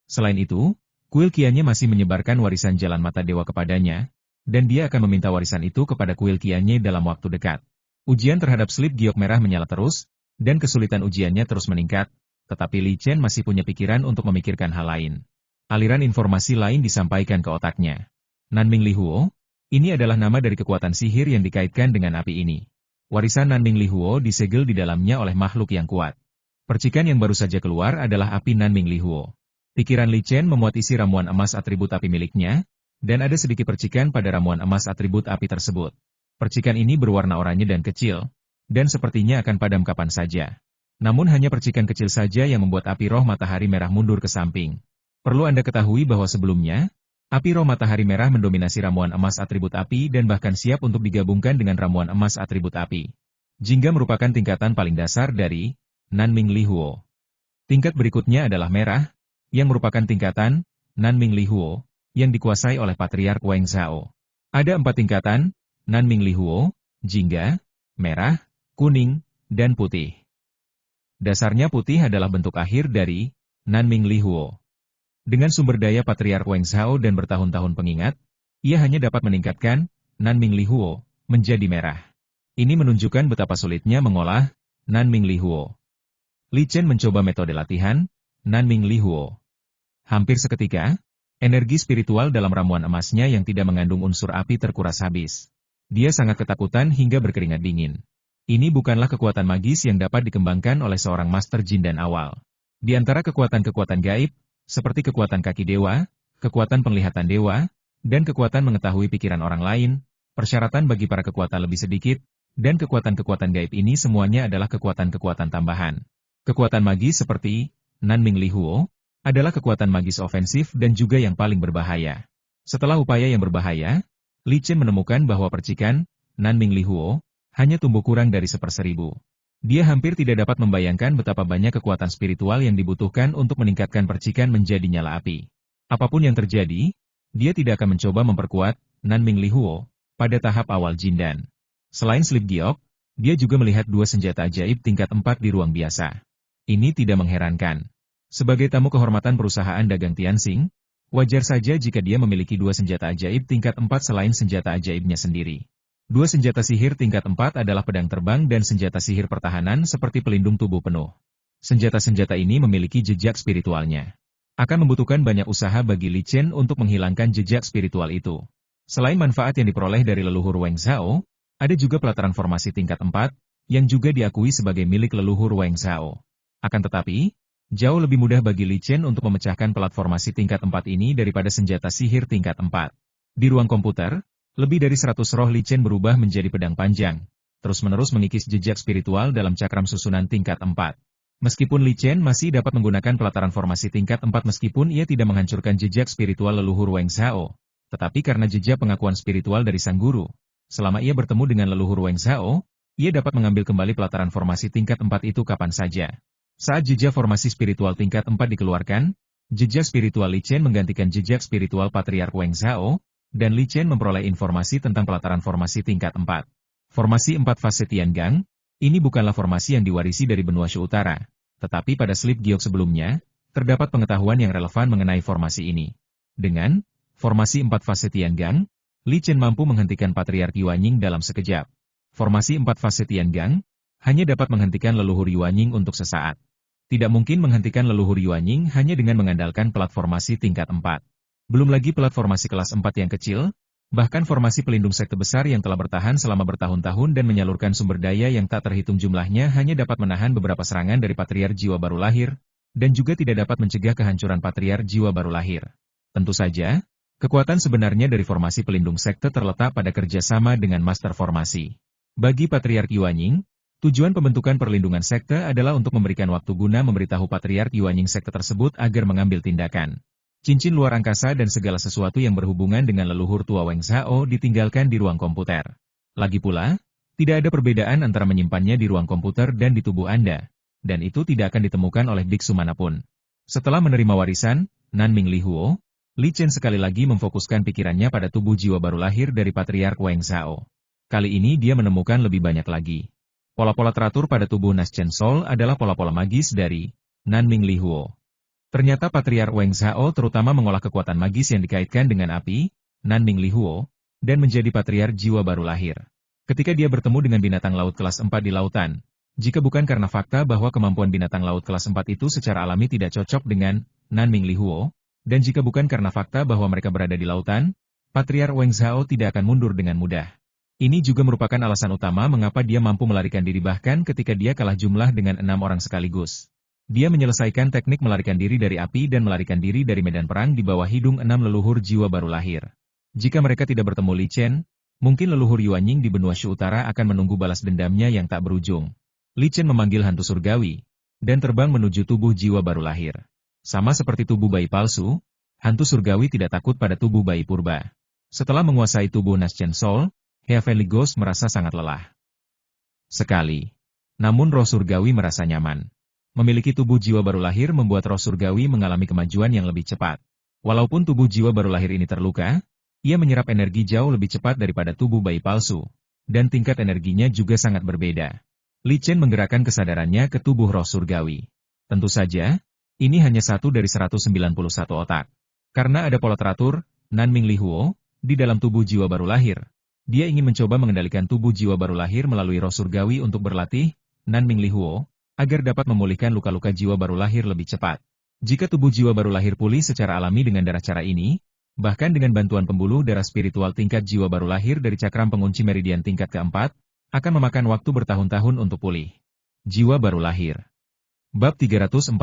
Selain itu, kuil Qianye masih menyebarkan warisan jalan mata dewa kepadanya, dan dia akan meminta warisan itu kepada kuil Qianye dalam waktu dekat. Ujian terhadap slip giok merah menyala terus, dan kesulitan ujiannya terus meningkat, tetapi Li Chen masih punya pikiran untuk memikirkan hal lain. Aliran informasi lain disampaikan ke otaknya. Nanming Li Huo, ini adalah nama dari kekuatan sihir yang dikaitkan dengan api ini. Warisan Nanming Li Huo disegel di dalamnya oleh makhluk yang kuat. Percikan yang baru saja keluar adalah api Nanming Li Huo. Pikiran Li Chen memuat isi ramuan emas atribut api miliknya, dan ada sedikit percikan pada ramuan emas atribut api tersebut. Percikan ini berwarna oranye dan kecil, dan sepertinya akan padam kapan saja. Namun hanya percikan kecil saja yang membuat api roh matahari merah mundur ke samping. Perlu Anda ketahui bahwa sebelumnya, api roh matahari merah mendominasi ramuan emas atribut api dan bahkan siap untuk digabungkan dengan ramuan emas atribut api. Jingga merupakan tingkatan paling dasar dari Nanming Li Huo. Tingkat berikutnya adalah merah, yang merupakan tingkatan Nanming Li Huo, yang dikuasai oleh Patriark Weng Zhao. Ada 4 tingkatan, Nanming Li Huo, jingga, merah, kuning, dan putih. Dasarnya putih adalah bentuk akhir dari Nanming Li Huo. Dengan sumber daya Patriark Weng Zhao dan bertahun-tahun pengingat, ia hanya dapat meningkatkan Nanming Li Huo menjadi merah. Ini menunjukkan betapa sulitnya mengolah Nanming Li Huo. Li Chen mencoba metode latihan Nanming Li Huo. Hampir seketika, energi spiritual dalam ramuan emasnya yang tidak mengandung unsur api terkuras habis. Dia sangat ketakutan hingga berkeringat dingin. Ini bukanlah kekuatan magis yang dapat dikembangkan oleh seorang master jin dan awal. Di antara kekuatan-kekuatan gaib, seperti kekuatan kaki dewa, kekuatan penglihatan dewa, dan kekuatan mengetahui pikiran orang lain, persyaratan bagi para kekuatan lebih sedikit, dan kekuatan-kekuatan gaib ini semuanya adalah kekuatan-kekuatan tambahan. Kekuatan magis seperti Nanming Li Huo adalah kekuatan magis ofensif dan juga yang paling berbahaya. Setelah upaya yang berbahaya, Li Chen menemukan bahwa percikan Nanming Li Huo hanya tumbuh kurang dari 1/1000. Dia hampir tidak dapat membayangkan betapa banyak kekuatan spiritual yang dibutuhkan untuk meningkatkan percikan menjadi nyala api. Apapun yang terjadi, dia tidak akan mencoba memperkuat Nanming Li Huo pada tahap awal jindan. Selain slip giok, dia juga melihat 2 senjata ajaib tingkat 4 di ruang biasa. Ini tidak mengherankan. Sebagai tamu kehormatan perusahaan dagang Tianxing, wajar saja jika dia memiliki 2 senjata ajaib tingkat 4 selain senjata ajaibnya sendiri. 2 senjata sihir tingkat 4 adalah pedang terbang dan senjata sihir pertahanan seperti pelindung tubuh penuh. Senjata-senjata ini memiliki jejak spiritualnya. Akan membutuhkan banyak usaha bagi Li Chen untuk menghilangkan jejak spiritual itu. Selain manfaat yang diperoleh dari leluhur Weng Zhao, ada juga pelataran formasi tingkat 4, yang juga diakui sebagai milik leluhur Weng Zhao. Akan tetapi, jauh lebih mudah bagi Li Chen untuk memecahkan platformasi tingkat 4 ini daripada senjata sihir tingkat 4. Di ruang komputer, lebih dari 100 roh Li Chen berubah menjadi pedang panjang, terus-menerus mengikis jejak spiritual dalam cakram susunan tingkat 4. Meskipun Li Chen masih dapat menggunakan pelataran formasi tingkat 4 meskipun ia tidak menghancurkan jejak spiritual leluhur Weng Zhao, tetapi karena jejak pengakuan spiritual dari sang guru, selama ia bertemu dengan leluhur Weng Zhao, ia dapat mengambil kembali pelataran formasi tingkat 4 itu kapan saja. Saat jejak formasi spiritual tingkat 4 dikeluarkan, jejak spiritual Li Chen menggantikan jejak spiritual Patriark Weng Zhao, dan Li Chen memperoleh informasi tentang pelataran formasi tingkat 4. Formasi 4 fase Tiangang, ini bukanlah formasi yang diwarisi dari benua Shu Utara, tetapi pada slip giok sebelumnya, terdapat pengetahuan yang relevan mengenai formasi ini. Dengan formasi 4 fase Tiangang, Li Chen mampu menghentikan Patriark Yuanying dalam sekejap. Formasi 4 fase Tiangang hanya dapat menghentikan leluhur Yuanying untuk sesaat. Tidak mungkin menghentikan leluhur Yuanying hanya dengan mengandalkan platformasi tingkat 4. Belum lagi platformasi kelas 4 yang kecil, bahkan formasi pelindung sekte besar yang telah bertahan selama bertahun-tahun dan menyalurkan sumber daya yang tak terhitung jumlahnya hanya dapat menahan beberapa serangan dari Patriark Jiwa Baru Lahir, dan juga tidak dapat mencegah kehancuran Patriark Jiwa Baru Lahir. Tentu saja, Kekuatan sebenarnya dari formasi pelindung sekte terletak pada kerjasama dengan master formasi. Bagi Patriark Yuanying, tujuan pembentukan perlindungan sekte adalah untuk memberikan waktu guna memberitahu Patriark Yuanying sekte tersebut agar mengambil tindakan. Cincin luar angkasa dan segala sesuatu yang berhubungan dengan leluhur tua Weng Zhao ditinggalkan di ruang komputer. Lagi pula, tidak ada perbedaan antara menyimpannya di ruang komputer dan di tubuh Anda, dan itu tidak akan ditemukan oleh biksu manapun. Setelah menerima warisan, Nanming Li Huo, Li Chen sekali lagi memfokuskan pikirannya pada tubuh jiwa baru lahir dari Patriark Weng Zhao. Kali ini dia menemukan lebih banyak lagi. Pola-pola teratur pada tubuh Naschen Soul adalah pola-pola magis dari Nanming Li Huo. Ternyata Patriark Weng Zhao terutama mengolah kekuatan magis yang dikaitkan dengan api, Nanming Li Huo, dan menjadi Patriark jiwa baru lahir. Ketika dia bertemu dengan binatang laut kelas 4 di lautan, jika bukan karena fakta bahwa kemampuan binatang laut kelas 4 itu secara alami tidak cocok dengan Nanming Li Huo, dan jika bukan karena fakta bahwa mereka berada di lautan, Patriark Weng Zhao tidak akan mundur dengan mudah. Ini juga merupakan alasan utama mengapa dia mampu melarikan diri bahkan ketika dia kalah jumlah dengan 6 orang sekaligus. Dia menyelesaikan teknik melarikan diri dari api dan melarikan diri dari medan perang di bawah hidung 6 leluhur jiwa baru lahir. Jika mereka tidak bertemu Li Chen, mungkin leluhur Yuanying di benua Shu Utara akan menunggu balas dendamnya yang tak berujung. Li Chen memanggil hantu surgawi, dan terbang menuju tubuh jiwa baru lahir. Sama seperti tubuh bayi palsu, hantu surgawi tidak takut pada tubuh bayi purba. Setelah menguasai tubuh Naschen Soul, Heavenly Ghost merasa sangat lelah sekali. Namun roh surgawi merasa nyaman. Memiliki tubuh jiwa baru lahir membuat roh surgawi mengalami kemajuan yang lebih cepat. Walaupun tubuh jiwa baru lahir ini terluka, ia menyerap energi jauh lebih cepat daripada tubuh bayi palsu, dan tingkat energinya juga sangat berbeda. Li Chen menggerakkan kesadarannya ke tubuh roh surgawi. Tentu saja, ini hanya satu dari 191 otak. Karena ada pola teratur, Nanming Li Huo, di dalam tubuh jiwa baru lahir. Dia ingin mencoba mengendalikan tubuh jiwa baru lahir melalui roh surgawi untuk berlatih, Nanming Li Huo, agar dapat memulihkan luka-luka jiwa baru lahir lebih cepat. Jika tubuh jiwa baru lahir pulih secara alami dengan cara ini, bahkan dengan bantuan pembuluh darah spiritual tingkat jiwa baru lahir dari cakram pengunci meridian tingkat keempat, akan memakan waktu bertahun-tahun untuk pulih. Jiwa baru lahir. Bab 346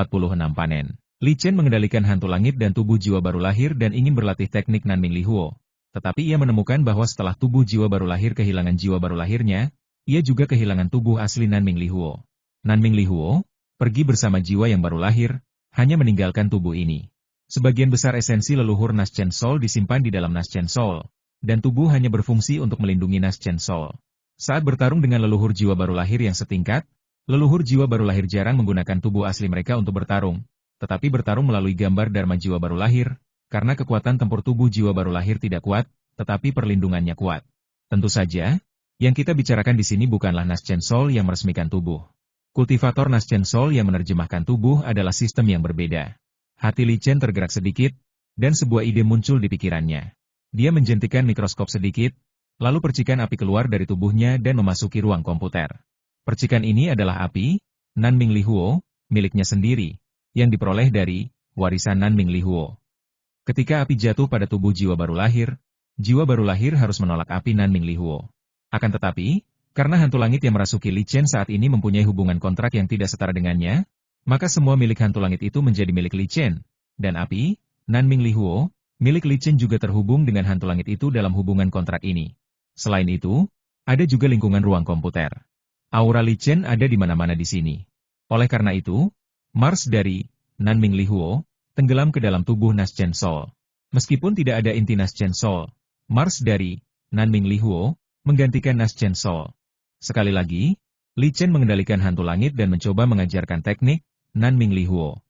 Panen. Li Chen mengendalikan hantu langit dan tubuh jiwa baru lahir dan ingin berlatih teknik Nanming Li Huo. Tetapi ia menemukan bahwa setelah tubuh jiwa baru lahir kehilangan jiwa baru lahirnya, ia juga kehilangan tubuh asli Nanming Li Huo. Nanming Li Huo pergi bersama jiwa yang baru lahir, hanya meninggalkan tubuh ini. Sebagian besar esensi leluhur Naschen Soul disimpan di dalam Naschen Soul, dan tubuh hanya berfungsi untuk melindungi Naschen Soul. Saat bertarung dengan leluhur jiwa baru lahir yang setingkat, leluhur jiwa baru lahir jarang menggunakan tubuh asli mereka untuk bertarung, tetapi bertarung melalui gambar Dharma jiwa baru lahir, karena kekuatan tempur tubuh jiwa baru lahir tidak kuat, tetapi perlindungannya kuat. Tentu saja, yang kita bicarakan di sini bukanlah Naschen Soul yang meresmikan tubuh. Kultivator Naschen Soul yang menerjemahkan tubuh adalah sistem yang berbeda. Hati Li Chen tergerak sedikit, dan sebuah ide muncul di pikirannya. Dia menjentikan mikroskop sedikit, lalu percikan api keluar dari tubuhnya dan memasuki ruang komputer. Percikan ini adalah api, Nanming Li Huo, miliknya sendiri, yang diperoleh dari warisan Nanming Li Huo. Ketika api jatuh pada tubuh jiwa baru lahir harus menolak api Nanming Li Huo. Akan tetapi, karena hantu langit yang merasuki Li Chen saat ini mempunyai hubungan kontrak yang tidak setara dengannya, maka semua milik hantu langit itu menjadi milik Li Chen, dan api, Nanming Li Huo, milik Li Chen juga terhubung dengan hantu langit itu dalam hubungan kontrak ini. Selain itu, ada juga lingkungan ruang komputer. Aura Li Chen ada di mana-mana di sini. Oleh karena itu, Mars dari Nanming Li Huo tenggelam ke dalam tubuh Naschen Soul. Meskipun tidak ada inti Naschen Soul, Mars dari Nanming Li Huo menggantikan Naschen Soul. Sekali lagi, Li Chen mengendalikan hantu langit dan mencoba mengajarkan teknik Nanming Li Huo.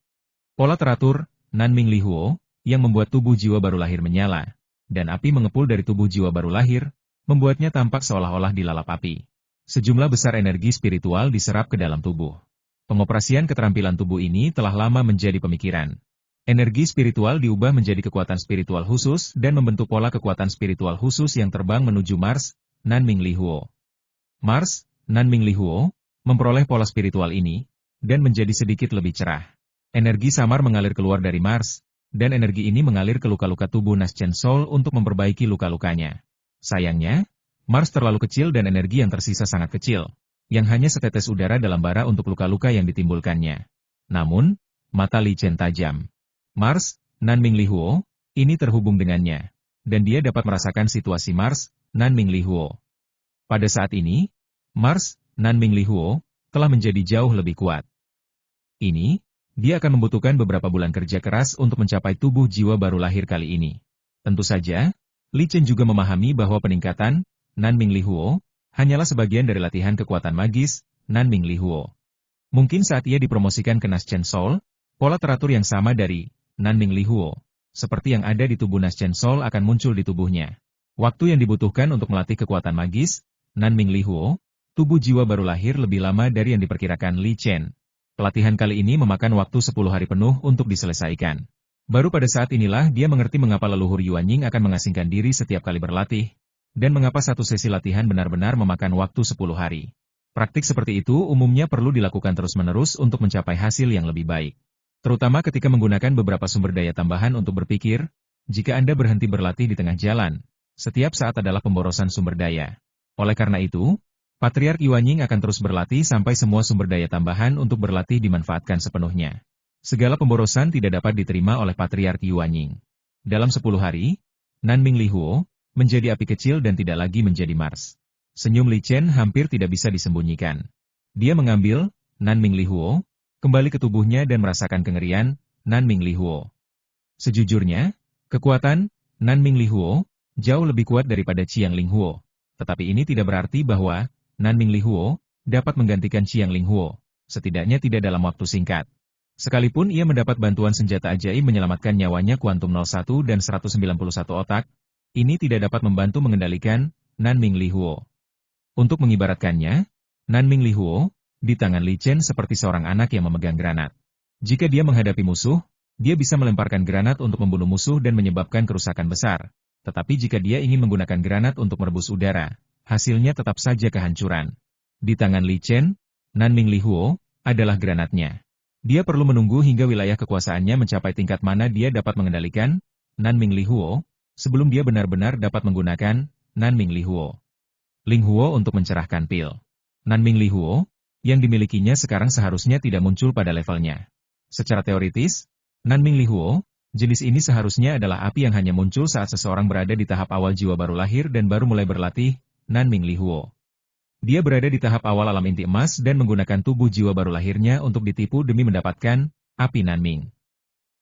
Pola teratur Nanming Li Huo yang membuat tubuh jiwa baru lahir menyala, dan api mengepul dari tubuh jiwa baru lahir, membuatnya tampak seolah-olah dilalap api. Sejumlah besar energi spiritual diserap ke dalam tubuh. Pengoperasian keterampilan tubuh ini telah lama menjadi pemikiran. Energi spiritual diubah menjadi kekuatan spiritual khusus dan membentuk pola kekuatan spiritual khusus yang terbang menuju Mars, Nanming Li Huo. Mars, Nanming Li Huo, memperoleh pola spiritual ini, dan menjadi sedikit lebih cerah. Energi samar mengalir keluar dari Mars, dan energi ini mengalir ke luka-luka tubuh Naschen Soul untuk memperbaiki luka-lukanya. Sayangnya, Mars terlalu kecil dan energi yang tersisa sangat kecil, yang hanya setetes udara dalam bara untuk luka-luka yang ditimbulkannya. Namun, mata Li Chen tajam. Mars, Nanming Li Huo, ini terhubung dengannya. dan dia dapat merasakan situasi Mars, Nanming Lihuo. Pada saat ini, Mars, Nanming Lihuo, telah menjadi jauh lebih kuat. Ini, dia akan membutuhkan beberapa bulan kerja keras untuk mencapai tubuh jiwa baru lahir kali ini. Tentu saja, Li Chen juga memahami bahwa peningkatan Nanming Lihuo hanyalah sebagian dari latihan kekuatan magis Nanming Lihuo. Mungkin saat ia dipromosikan ke Naschen Soul, pola teratur yang sama dari Nanming Lihuo, seperti yang ada di tubuh Naschen Soul akan muncul di tubuhnya. Waktu yang dibutuhkan untuk melatih kekuatan magis Nanming Lihuo, tubuh jiwa baru lahir lebih lama dari yang diperkirakan Li Chen. Pelatihan kali ini memakan waktu 10 hari penuh untuk diselesaikan. Baru pada saat inilah dia mengerti mengapa leluhur Yuanying akan mengasingkan diri setiap kali berlatih, dan mengapa satu sesi latihan benar-benar memakan waktu 10 hari. Praktik seperti itu umumnya perlu dilakukan terus-menerus untuk mencapai hasil yang lebih baik. Terutama ketika menggunakan beberapa sumber daya tambahan untuk berpikir, jika Anda berhenti berlatih di tengah jalan, setiap saat adalah pemborosan sumber daya. Oleh karena itu, Patriark Yuanying akan terus berlatih sampai semua sumber daya tambahan untuk berlatih dimanfaatkan sepenuhnya. Segala pemborosan tidak dapat diterima oleh Patriark Yuanying. Dalam 10 hari, Nanming Lihuo menjadi api kecil dan tidak lagi menjadi Mars. Senyum Li Chen hampir tidak bisa disembunyikan. Dia mengambil Nanming Lihuo kembali ke tubuhnya dan merasakan kengerian Nanming Lihuo. Sejujurnya, kekuatan Nanming Lihuo jauh lebih kuat daripada Qiang Linghuo. Tetapi ini tidak berarti bahwa Nanming Lihuo dapat menggantikan Qiang Linghuo, setidaknya tidak dalam waktu singkat. Sekalipun ia mendapat bantuan senjata ajaib menyelamatkan nyawanya Kuantum 01 dan 191 otak, ini tidak dapat membantu mengendalikan Nanming Lihuo. Untuk mengibaratkannya, Nanming Lihuo di tangan Li Chen seperti seorang anak yang memegang granat. Jika dia menghadapi musuh, dia bisa melemparkan granat untuk membunuh musuh dan menyebabkan kerusakan besar. Tetapi jika dia ingin menggunakan granat untuk merebus udara, hasilnya tetap saja kehancuran. Di tangan Li Chen, Nanming Lihuo adalah granatnya. Dia perlu menunggu hingga wilayah kekuasaannya mencapai tingkat mana dia dapat mengendalikan Nanming Lihuo, sebelum dia benar-benar dapat menggunakan Nanming Lihuo. Linghuo untuk mencerahkan pil. Nanming Lihuo yang dimilikinya sekarang seharusnya tidak muncul pada levelnya. Secara teoritis, Nanming Lihuo, jenis ini seharusnya adalah api yang hanya muncul saat seseorang berada di tahap awal jiwa baru lahir dan baru mulai berlatih, Nanming Lihuo. Dia berada di tahap awal alam inti emas dan menggunakan tubuh jiwa baru lahirnya untuk ditipu demi mendapatkan api Nanming.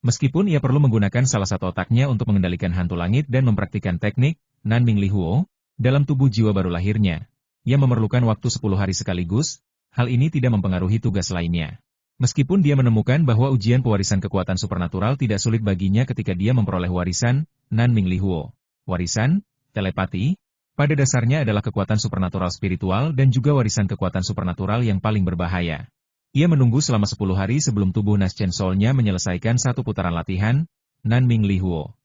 Meskipun ia perlu menggunakan salah satu otaknya untuk mengendalikan hantu langit dan mempraktikkan teknik Nanming Lihuo dalam tubuh jiwa baru lahirnya, ia memerlukan waktu 10 hari sekaligus. Hal ini tidak mempengaruhi tugas lainnya. Meskipun dia menemukan bahwa ujian pewarisan kekuatan supernatural tidak sulit baginya ketika dia memperoleh warisan Nanming Lihuo. Warisan, telepati, pada dasarnya adalah kekuatan supernatural spiritual dan juga warisan kekuatan supernatural yang paling berbahaya. Ia menunggu selama 10 hari sebelum tubuh Naschen Soul-nya menyelesaikan satu putaran latihan Nanming Lihuo.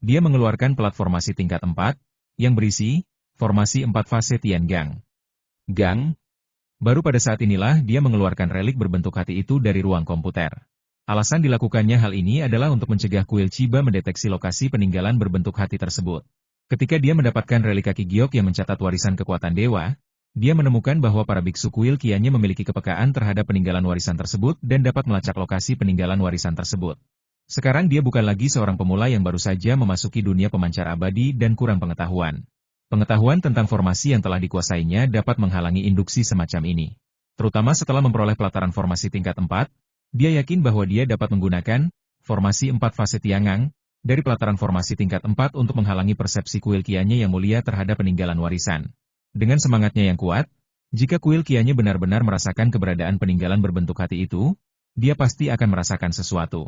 Dia mengeluarkan plat formasi tingkat 4, yang berisi formasi 4 fase Tiangang. Gang. Baru pada saat inilah dia mengeluarkan relik berbentuk hati itu dari ruang komputer. Alasan dilakukannya hal ini adalah untuk mencegah kuil Chiba mendeteksi lokasi peninggalan berbentuk hati tersebut. Ketika dia mendapatkan relik kaki giok yang mencatat warisan kekuatan dewa, dia menemukan bahwa para biksu kuil kianya memiliki kepekaan terhadap peninggalan warisan tersebut dan dapat melacak lokasi peninggalan warisan tersebut. Sekarang dia bukan lagi seorang pemula yang baru saja memasuki dunia pemancar abadi dan kurang pengetahuan. Pengetahuan tentang formasi yang telah dikuasainya dapat menghalangi induksi semacam ini. Terutama setelah memperoleh pelataran formasi tingkat 4, dia yakin bahwa dia dapat menggunakan formasi 4 fase Tiangang dari pelataran formasi tingkat 4 untuk menghalangi persepsi kuil kianya yang mulia terhadap peninggalan warisan. Dengan semangatnya yang kuat, jika kuil kianya benar-benar merasakan keberadaan peninggalan berbentuk hati itu, dia pasti akan merasakan sesuatu.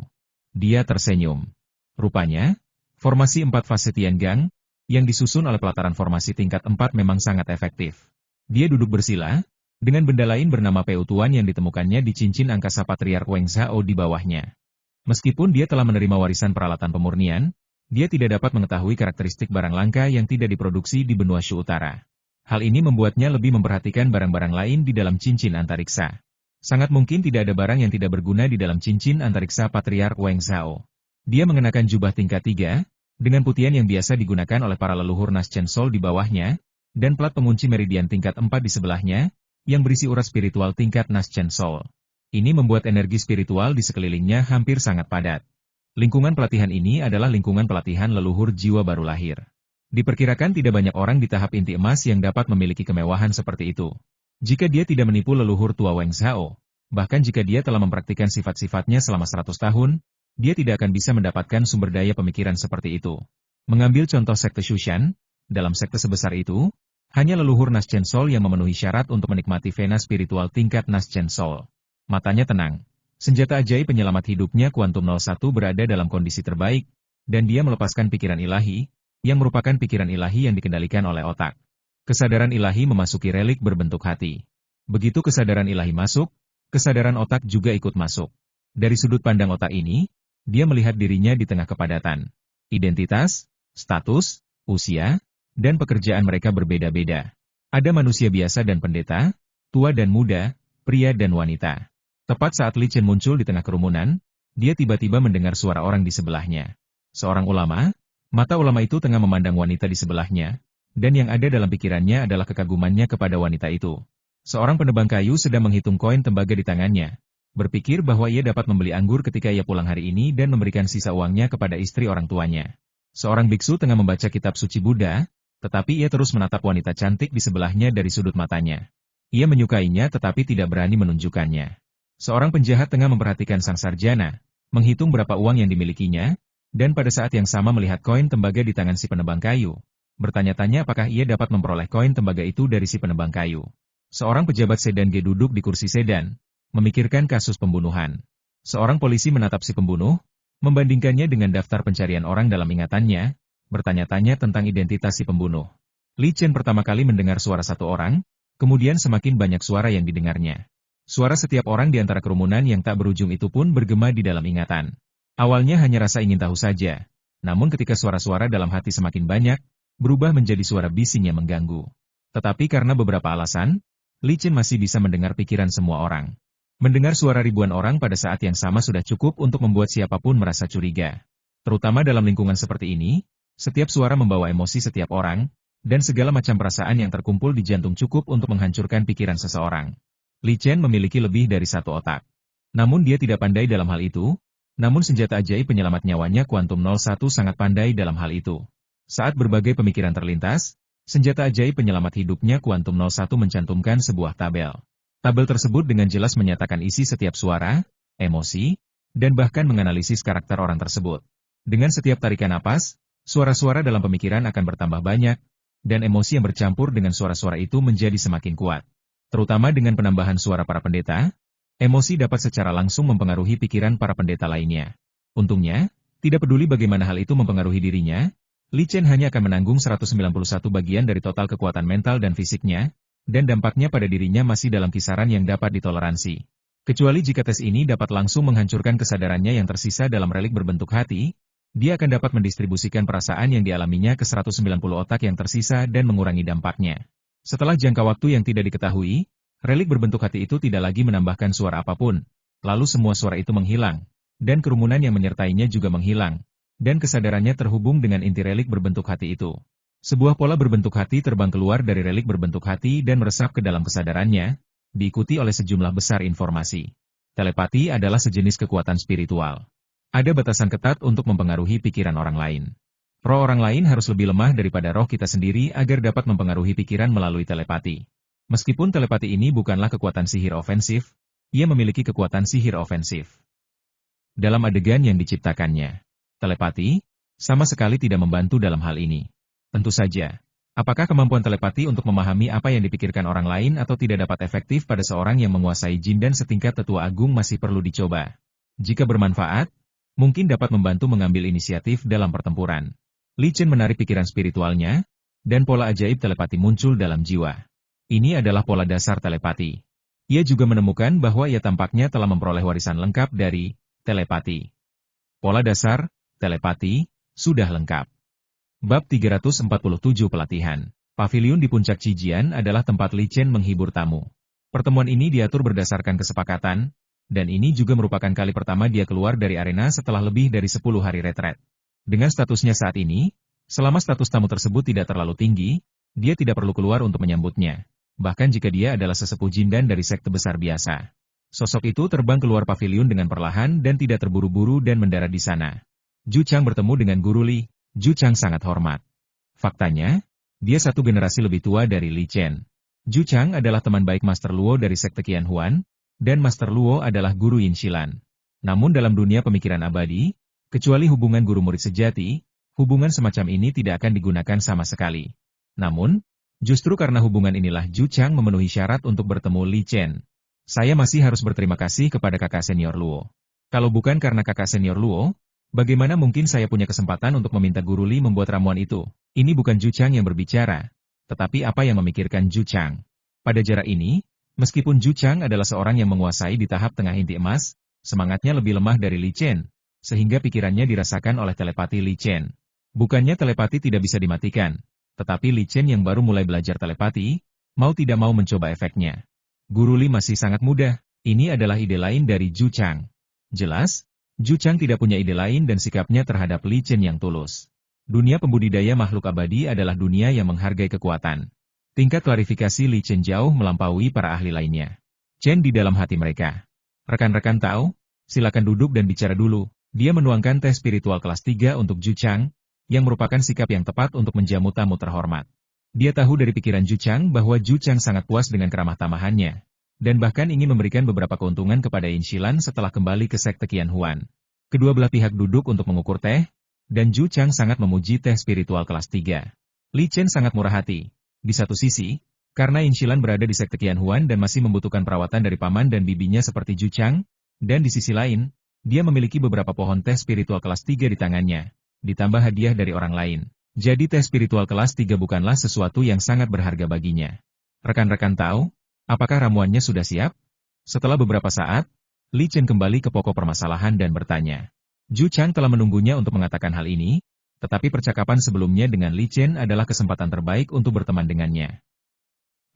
Dia tersenyum. Rupanya, formasi 4 fase Tiangang yang disusun oleh pelataran formasi tingkat 4 memang sangat efektif. Dia duduk bersila, dengan benda lain bernama Peutuan yang ditemukannya di cincin angkasa Patriark Weng Zhao di bawahnya. Meskipun dia telah menerima warisan peralatan pemurnian, dia tidak dapat mengetahui karakteristik barang langka yang tidak diproduksi di benua Shu Utara. Hal ini membuatnya lebih memperhatikan barang-barang lain di dalam cincin antariksa. Sangat mungkin tidak ada barang yang tidak berguna di dalam cincin antariksa Patriark Weng Zhao. Dia mengenakan jubah tingkat 3, dengan putihan yang biasa digunakan oleh para leluhur Naschen Soul di bawahnya, dan plat pengunci meridian tingkat 4 di sebelahnya, yang berisi urat spiritual tingkat Naschen Soul. Ini membuat energi spiritual di sekelilingnya hampir sangat padat. Lingkungan pelatihan ini adalah lingkungan pelatihan leluhur jiwa baru lahir. Diperkirakan tidak banyak orang di tahap inti emas yang dapat memiliki kemewahan seperti itu. Jika dia tidak menipu leluhur tua Wang Zhao, bahkan jika dia telah mempraktikkan sifat-sifatnya selama 100 tahun, dia tidak akan bisa mendapatkan sumber daya pemikiran seperti itu. Mengambil contoh sekte Shushan, dalam sekte sebesar itu, hanya leluhur Naschen Soul yang memenuhi syarat untuk menikmati vena spiritual tingkat Naschen Soul. Matanya tenang. Senjata ajaib penyelamat hidupnya Quantum 01 berada dalam kondisi terbaik, dan dia melepaskan pikiran ilahi, yang merupakan pikiran ilahi yang dikendalikan oleh otak. Kesadaran ilahi memasuki relik berbentuk hati. Begitu kesadaran ilahi masuk, kesadaran otak juga ikut masuk. Dari sudut pandang otak ini, dia melihat dirinya di tengah kepadatan. Identitas, status, usia, dan pekerjaan mereka berbeda-beda. Ada manusia biasa dan pendeta, tua dan muda, pria dan wanita. Tepat saat Li Chen muncul di tengah kerumunan, dia tiba-tiba mendengar suara orang di sebelahnya. Seorang ulama, mata ulama itu tengah memandang wanita di sebelahnya, dan yang ada dalam pikirannya adalah kekagumannya kepada wanita itu. Seorang penebang kayu sedang menghitung koin tembaga di tangannya, berpikir bahwa ia dapat membeli anggur ketika ia pulang hari ini dan memberikan sisa uangnya kepada istri orang tuanya. Seorang biksu tengah membaca kitab suci Buddha, tetapi ia terus menatap wanita cantik di sebelahnya dari sudut matanya. Ia menyukainya tetapi tidak berani menunjukkannya. Seorang penjahat tengah memperhatikan sang sarjana, menghitung berapa uang yang dimilikinya, dan pada saat yang sama melihat koin tembaga di tangan si penebang kayu. Bertanya-tanya apakah ia dapat memperoleh koin tembaga itu dari si penebang kayu. Seorang pejabat sedan G duduk di kursi sedan, memikirkan kasus pembunuhan. Seorang polisi menatap si pembunuh, membandingkannya dengan daftar pencarian orang dalam ingatannya, bertanya-tanya tentang identitas si pembunuh. Li Chen pertama kali mendengar suara satu orang, kemudian semakin banyak suara yang didengarnya. Suara setiap orang di antara kerumunan yang tak berujung itu pun bergema di dalam ingatan. Awalnya hanya rasa ingin tahu saja, namun ketika suara-suara dalam hati semakin banyak, berubah menjadi suara bising yang mengganggu. Tetapi karena beberapa alasan, Li Chen masih bisa mendengar pikiran semua orang. Mendengar suara ribuan orang pada saat yang sama sudah cukup untuk membuat siapapun merasa curiga. Terutama dalam lingkungan seperti ini, setiap suara membawa emosi setiap orang, dan segala macam perasaan yang terkumpul di jantung cukup untuk menghancurkan pikiran seseorang. Li Chen memiliki lebih dari satu otak. Namun dia tidak pandai dalam hal itu, namun senjata ajaib penyelamat nyawanya Quantum 01 sangat pandai dalam hal itu. Saat berbagai pemikiran terlintas, senjata ajaib penyelamat hidupnya Quantum 01 mencantumkan sebuah tabel. Tabel tersebut dengan jelas menyatakan isi setiap suara, emosi, dan bahkan menganalisis karakter orang tersebut. Dengan setiap tarikan napas, suara-suara dalam pemikiran akan bertambah banyak, dan emosi yang bercampur dengan suara-suara itu menjadi semakin kuat. Terutama dengan penambahan suara para pendeta, emosi dapat secara langsung mempengaruhi pikiran para pendeta lainnya. Untungnya, tidak peduli bagaimana hal itu mempengaruhi dirinya, Li Chen hanya akan menanggung 191 bagian dari total kekuatan mental dan fisiknya, dan dampaknya pada dirinya masih dalam kisaran yang dapat ditoleransi. Kecuali jika tes ini dapat langsung menghancurkan kesadarannya yang tersisa dalam relik berbentuk hati, dia akan dapat mendistribusikan perasaan yang dialaminya ke 190 otak yang tersisa dan mengurangi dampaknya. Setelah jangka waktu yang tidak diketahui, relik berbentuk hati itu tidak lagi menambahkan suara apapun, lalu semua suara itu menghilang, dan kerumunan yang menyertainya juga menghilang, dan kesadarannya terhubung dengan inti relik berbentuk hati itu. Sebuah pola berbentuk hati terbang keluar dari relik berbentuk hati dan meresap ke dalam kesadarannya, diikuti oleh sejumlah besar informasi. Telepati adalah sejenis kekuatan spiritual. Ada batasan ketat untuk mempengaruhi pikiran orang lain. Roh orang lain harus lebih lemah daripada roh kita sendiri agar dapat mempengaruhi pikiran melalui telepati. Meskipun telepati ini bukanlah kekuatan sihir ofensif, ia memiliki kekuatan sihir ofensif. Dalam adegan yang diciptakannya, telepati sama sekali tidak membantu dalam hal ini. Tentu saja, apakah kemampuan telepati untuk memahami apa yang dipikirkan orang lain atau tidak dapat efektif pada seorang yang menguasai jin dan setingkat tetua agung masih perlu dicoba. Jika bermanfaat, mungkin dapat membantu mengambil inisiatif dalam pertempuran. Li Chen menarik pikiran spiritualnya, dan pola ajaib telepati muncul dalam jiwa. Ini adalah pola dasar telepati. Ia juga menemukan bahwa ia tampaknya telah memperoleh warisan lengkap dari telepati. Pola dasar telepati sudah lengkap. Bab 347 Pelatihan. Paviliun di puncak Cijian adalah tempat Li Chen menghibur tamu. Pertemuan ini diatur berdasarkan kesepakatan, dan ini juga merupakan kali pertama dia keluar dari arena setelah lebih dari 10 hari retret. Dengan statusnya saat ini, selama status tamu tersebut tidak terlalu tinggi, dia tidak perlu keluar untuk menyambutnya. Bahkan jika dia adalah sesepuh jindan dari sekte besar biasa. Sosok itu terbang keluar paviliun dengan perlahan dan tidak terburu-buru dan mendarat di sana. Zhu Chang bertemu dengan Guru Li. Zhu Chang sangat hormat. Faktanya, dia satu generasi lebih tua dari Li Chen. Zhu Chang adalah teman baik Master Luo dari Sekte Qianhuan, dan Master Luo adalah guru Yin Shilan. Namun dalam dunia pemikiran abadi, kecuali hubungan guru-murid sejati, hubungan semacam ini tidak akan digunakan sama sekali. Namun, justru karena hubungan inilah Zhu Chang memenuhi syarat untuk bertemu Li Chen. Saya masih harus berterima kasih kepada kakak senior Luo. Kalau bukan karena kakak senior Luo, bagaimana mungkin saya punya kesempatan untuk meminta Guru Li membuat ramuan itu? Ini bukan Zhu Chang yang berbicara, tetapi apa yang memikirkan Zhu Chang. Pada jarak ini, meskipun Zhu Chang adalah seorang yang menguasai di tahap tengah inti emas, semangatnya lebih lemah dari Li Chen, sehingga pikirannya dirasakan oleh telepati Li Chen. Bukannya telepati tidak bisa dimatikan, tetapi Li Chen yang baru mulai belajar telepati, mau tidak mau mencoba efeknya. Guru Li masih sangat muda, ini adalah ide lain dari Zhu Chang. Jelas, Zhu Chang tidak punya ide lain dan sikapnya terhadap Li Chen yang tulus. Dunia pembudidaya makhluk abadi adalah dunia yang menghargai kekuatan. Tingkat klarifikasi Li Chen jauh melampaui para ahli lainnya. Chen di dalam hati mereka. Rekan-rekan tahu? Silakan duduk dan bicara dulu. Dia menuangkan teh spiritual kelas 3 untuk Zhu Chang, yang merupakan sikap yang tepat untuk menjamu tamu terhormat. Dia tahu dari pikiran Zhu Chang bahwa Zhu Chang sangat puas dengan keramah tamahannya, dan bahkan ingin memberikan beberapa keuntungan kepada Yin Shilan setelah kembali ke Sekte Qianhuan. Kedua belah pihak duduk untuk mengukur teh, dan Zhu Chang sangat memuji teh spiritual kelas 3. Li Chen sangat murah hati. Di satu sisi, karena Yin Shilan berada di Sekte Qianhuan dan masih membutuhkan perawatan dari paman dan bibinya seperti Zhu Chang, dan di sisi lain, dia memiliki beberapa pohon teh spiritual kelas 3 di tangannya, ditambah hadiah dari orang lain. Jadi teh spiritual kelas 3 bukanlah sesuatu yang sangat berharga baginya. Rekan-rekan tahu, apakah ramuannya sudah siap? Setelah beberapa saat, Li Chen kembali ke pokok permasalahan dan bertanya. Zhu Chang telah menunggunya untuk mengatakan hal ini, tetapi percakapan sebelumnya dengan Li Chen adalah kesempatan terbaik untuk berteman dengannya.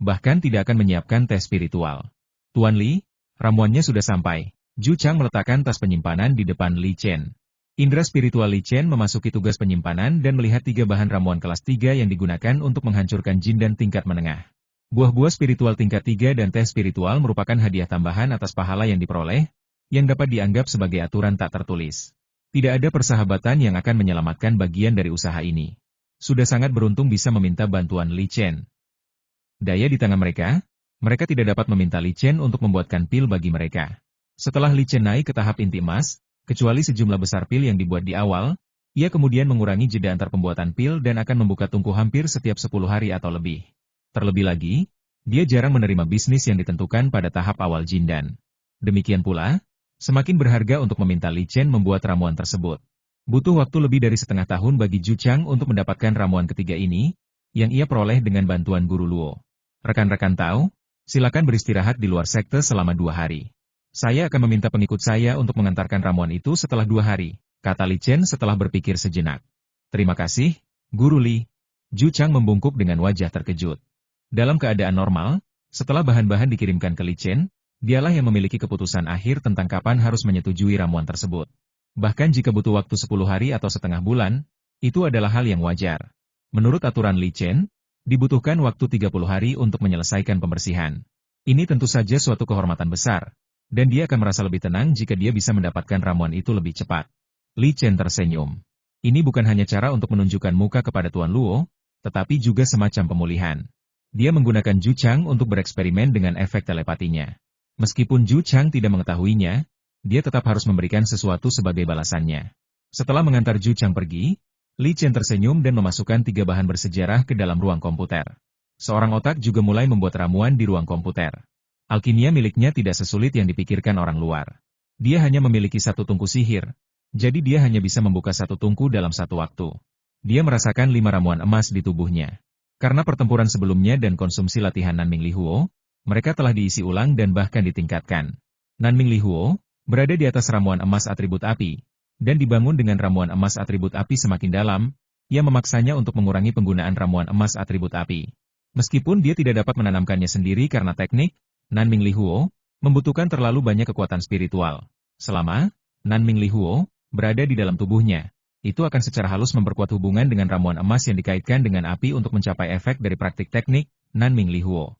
Bahkan tidak akan menyiapkan teh spiritual. Tuan Li, ramuannya sudah sampai. Zhu Chang meletakkan tas penyimpanan di depan Li Chen. Indra spiritual Li Chen memasuki tugas penyimpanan dan melihat 3 bahan ramuan kelas 3 yang digunakan untuk menghancurkan jin dan tingkat menengah. Buah-buah spiritual tingkat 3 dan teh spiritual merupakan hadiah tambahan atas pahala yang diperoleh, yang dapat dianggap sebagai aturan tak tertulis. Tidak ada persahabatan yang akan menyelamatkan bagian dari usaha ini. Sudah sangat beruntung bisa meminta bantuan Li Chen. Daya di tangan mereka, mereka tidak dapat meminta Li Chen untuk membuatkan pil bagi mereka. Setelah Li Chen naik ke tahap inti emas, kecuali sejumlah besar pil yang dibuat di awal, ia kemudian mengurangi jeda antar pembuatan pil dan akan membuka tungku hampir setiap 10 hari atau lebih. Terlebih lagi, dia jarang menerima bisnis yang ditentukan pada tahap awal jindan. Demikian pula, semakin berharga untuk meminta Li Chen membuat ramuan tersebut. Butuh waktu lebih dari setengah tahun bagi Zhu Chang untuk mendapatkan ramuan ketiga ini, yang ia peroleh dengan bantuan Guru Luo. Rekan-rekan tahu, silakan beristirahat di luar sekte selama 2 hari. Saya akan meminta pengikut saya untuk mengantarkan ramuan itu setelah 2 hari, kata Li Chen setelah berpikir sejenak. Terima kasih, Guru Li. Zhu Chang membungkuk dengan wajah terkejut. Dalam keadaan normal, setelah bahan-bahan dikirimkan ke Li Chen, dialah yang memiliki keputusan akhir tentang kapan harus menyetujui ramuan tersebut. Bahkan jika butuh waktu 10 hari atau setengah bulan, itu adalah hal yang wajar. Menurut aturan Li Chen, dibutuhkan waktu 30 hari untuk menyelesaikan pembersihan. Ini tentu saja suatu kehormatan besar, dan dia akan merasa lebih tenang jika dia bisa mendapatkan ramuan itu lebih cepat. Li Chen tersenyum. Ini bukan hanya cara untuk menunjukkan muka kepada Tuan Luo, tetapi juga semacam pemulihan. Dia menggunakan Zhu Chang untuk bereksperimen dengan efek telepatinya. Meskipun Zhu Chang tidak mengetahuinya, dia tetap harus memberikan sesuatu sebagai balasannya. Setelah mengantar Zhu Chang pergi, Li Chen tersenyum dan memasukkan 3 bahan bersejarah ke dalam ruang komputer. Seorang otak juga mulai membuat ramuan di ruang komputer. Alkimia miliknya tidak sesulit yang dipikirkan orang luar. Dia hanya memiliki 1 tungku sihir, jadi dia hanya bisa membuka 1 tungku dalam 1 waktu. Dia merasakan 5 ramuan emas di tubuhnya. Karena pertempuran sebelumnya dan konsumsi latihan Nanming Li Huo, mereka telah diisi ulang dan bahkan ditingkatkan. Nanming Li Huo berada di atas ramuan emas atribut api, dan dibangun dengan ramuan emas atribut api semakin dalam, yang memaksanya untuk mengurangi penggunaan ramuan emas atribut api. Meskipun dia tidak dapat menanamkannya sendiri karena teknik, Nanming Li Huo membutuhkan terlalu banyak kekuatan spiritual. Selama Nanming Li Huo berada di dalam tubuhnya, itu akan secara halus memperkuat hubungan dengan ramuan emas yang dikaitkan dengan api untuk mencapai efek dari praktik teknik Nanming Li Huo.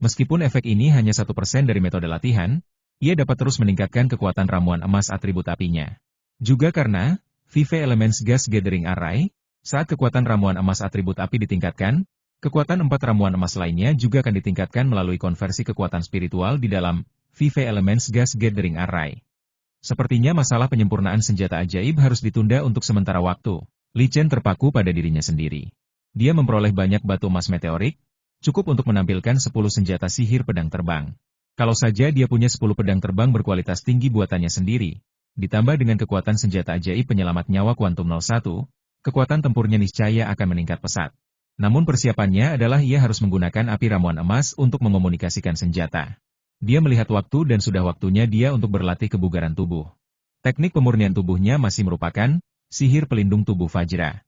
Meskipun efek ini hanya 1% dari metode latihan, ia dapat terus meningkatkan kekuatan ramuan emas atribut apinya. Juga karena, Vive Elements Gas Gathering Array, saat kekuatan ramuan emas atribut api ditingkatkan, kekuatan 4 ramuan emas lainnya juga akan ditingkatkan melalui konversi kekuatan spiritual di dalam Vive Elements Gas Gathering Array. Sepertinya masalah penyempurnaan senjata ajaib harus ditunda untuk sementara waktu. Li Chen terpaku pada dirinya sendiri. Dia memperoleh banyak batu emas meteorik, cukup untuk menampilkan 10 senjata sihir pedang terbang. Kalau saja dia punya 10 pedang terbang berkualitas tinggi buatannya sendiri, ditambah dengan kekuatan senjata ajaib penyelamat nyawa kuantum 01, kekuatan tempurnya niscaya akan meningkat pesat. Namun persiapannya adalah ia harus menggunakan api ramuan emas untuk mengomunikasikan senjata. Dia melihat waktu dan sudah waktunya dia untuk berlatih kebugaran tubuh. Teknik pemurnian tubuhnya masih merupakan sihir pelindung tubuh Vajra.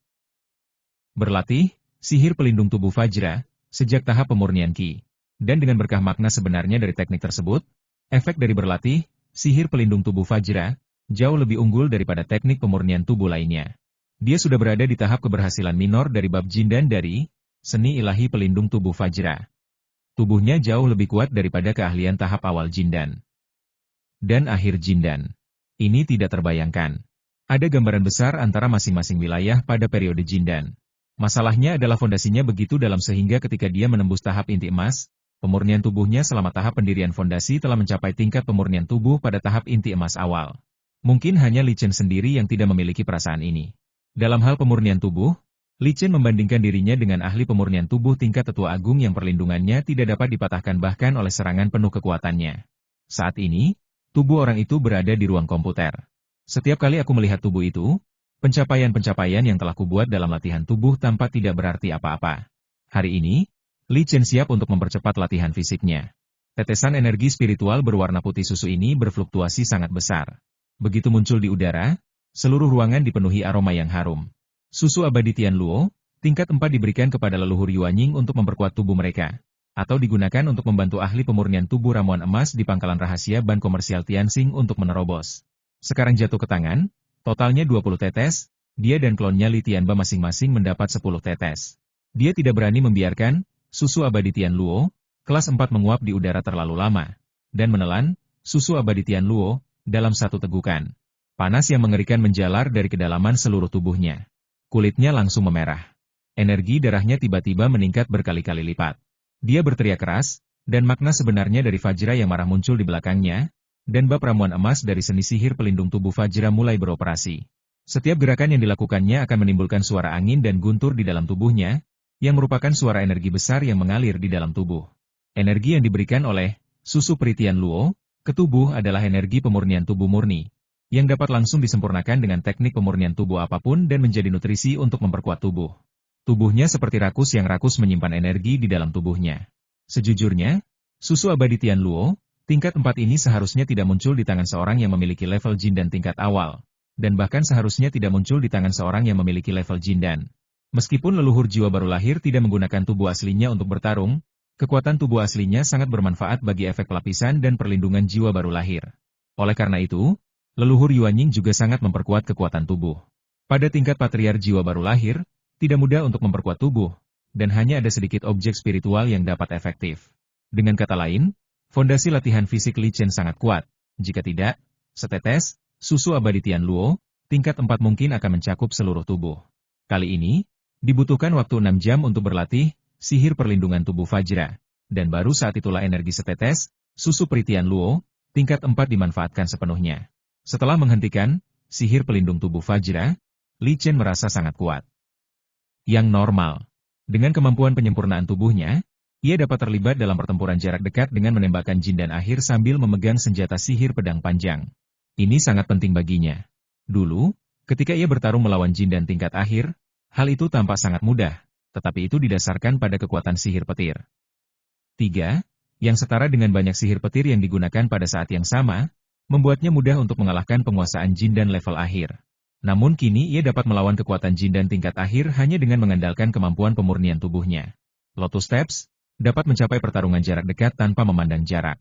Berlatih, sihir pelindung tubuh Vajra, sejak tahap pemurnian Ki. Dan dengan berkah makna sebenarnya dari teknik tersebut, efek dari berlatih, sihir pelindung tubuh Vajra, jauh lebih unggul daripada teknik pemurnian tubuh lainnya. Dia sudah berada di tahap keberhasilan minor dari bab Jindan dari seni ilahi pelindung tubuh Vajra. Tubuhnya jauh lebih kuat daripada keahlian tahap awal Jindan dan akhir Jindan. Ini tidak terbayangkan. Ada gambaran besar antara masing-masing wilayah pada periode Jindan. Masalahnya adalah fondasinya begitu dalam sehingga ketika dia menembus tahap inti emas, pemurnian tubuhnya selama tahap pendirian fondasi telah mencapai tingkat pemurnian tubuh pada tahap inti emas awal. Mungkin hanya Li Chen sendiri yang tidak memiliki perasaan ini. Dalam hal pemurnian tubuh, Li Chen membandingkan dirinya dengan ahli pemurnian tubuh tingkat tetua agung yang perlindungannya tidak dapat dipatahkan bahkan oleh serangan penuh kekuatannya. Saat ini, tubuh orang itu berada di ruang komputer. Setiap kali aku melihat tubuh itu, pencapaian-pencapaian yang telah kubuat dalam latihan tubuh tampak tidak berarti apa-apa. Hari ini, Li Chen siap untuk mempercepat latihan fisiknya. Tetesan energi spiritual berwarna putih susu ini berfluktuasi sangat besar. Begitu muncul di udara, seluruh ruangan dipenuhi aroma yang harum. Susu abadi Tian Luo, tingkat 4 diberikan kepada leluhur Yuanying untuk memperkuat tubuh mereka, atau digunakan untuk membantu ahli pemurnian tubuh ramuan emas di pangkalan rahasia ban komersial Tianxing untuk menerobos. Sekarang jatuh ke tangan, totalnya 20 tetes, dia dan klonnya Li Tianba masing-masing mendapat 10 tetes. Dia tidak berani membiarkan susu abadi Tian Luo, kelas 4 menguap di udara terlalu lama, dan menelan susu abadi Tian Luo dalam satu tegukan. Panas yang mengerikan menjalar dari kedalaman seluruh tubuhnya. Kulitnya langsung memerah. Energi darahnya tiba-tiba meningkat berkali-kali lipat. Dia berteriak keras, dan makna sebenarnya dari Vajra yang marah muncul di belakangnya, dan bab ramuan emas dari seni sihir pelindung tubuh Vajra mulai beroperasi. Setiap gerakan yang dilakukannya akan menimbulkan suara angin dan guntur di dalam tubuhnya, yang merupakan suara energi besar yang mengalir di dalam tubuh. Energi yang diberikan oleh susu Peritian Luo ke tubuh adalah energi pemurnian tubuh murni, yang dapat langsung disempurnakan dengan teknik pemurnian tubuh apapun dan menjadi nutrisi untuk memperkuat tubuh. Tubuhnya seperti rakus yang rakus menyimpan energi di dalam tubuhnya. Sejujurnya, susu abadi Tian Luo, tingkat 4 ini seharusnya tidak muncul di tangan seorang yang memiliki level Jindan tingkat awal, dan bahkan seharusnya tidak muncul di tangan seorang yang memiliki level Jindan. Meskipun leluhur jiwa baru lahir tidak menggunakan tubuh aslinya untuk bertarung, kekuatan tubuh aslinya sangat bermanfaat bagi efek pelapisan dan perlindungan jiwa baru lahir. Oleh karena itu, leluhur Yuanying juga sangat memperkuat kekuatan tubuh. Pada tingkat patriar jiwa baru lahir, tidak mudah untuk memperkuat tubuh, dan hanya ada sedikit objek spiritual yang dapat efektif. Dengan kata lain, fondasi latihan fisik Li Chen sangat kuat. Jika tidak, setetes susu abadi Tian Luo, tingkat 4 mungkin akan mencakup seluruh tubuh. Kali ini, dibutuhkan waktu 6 jam untuk berlatih sihir perlindungan tubuh Vajra, dan baru saat itulah energi setetes susu Peritian Luo, tingkat 4 dimanfaatkan sepenuhnya. Setelah menghentikan sihir pelindung tubuh Vajra, Li Chen merasa sangat kuat. Yang normal. Dengan kemampuan penyempurnaan tubuhnya, ia dapat terlibat dalam pertempuran jarak dekat dengan menembakkan Jindan akhir sambil memegang senjata sihir pedang panjang. Ini sangat penting baginya. Dulu, ketika ia bertarung melawan Jindan tingkat akhir, hal itu tampak sangat mudah, tetapi itu didasarkan pada kekuatan sihir petir. 3. Yang setara dengan banyak sihir petir yang digunakan pada saat yang sama, membuatnya mudah untuk mengalahkan penguasaan Jindan level akhir. Namun kini ia dapat melawan kekuatan Jindan tingkat akhir hanya dengan mengandalkan kemampuan pemurnian tubuhnya. Lotus Steps dapat mencapai pertarungan jarak dekat tanpa memandang jarak.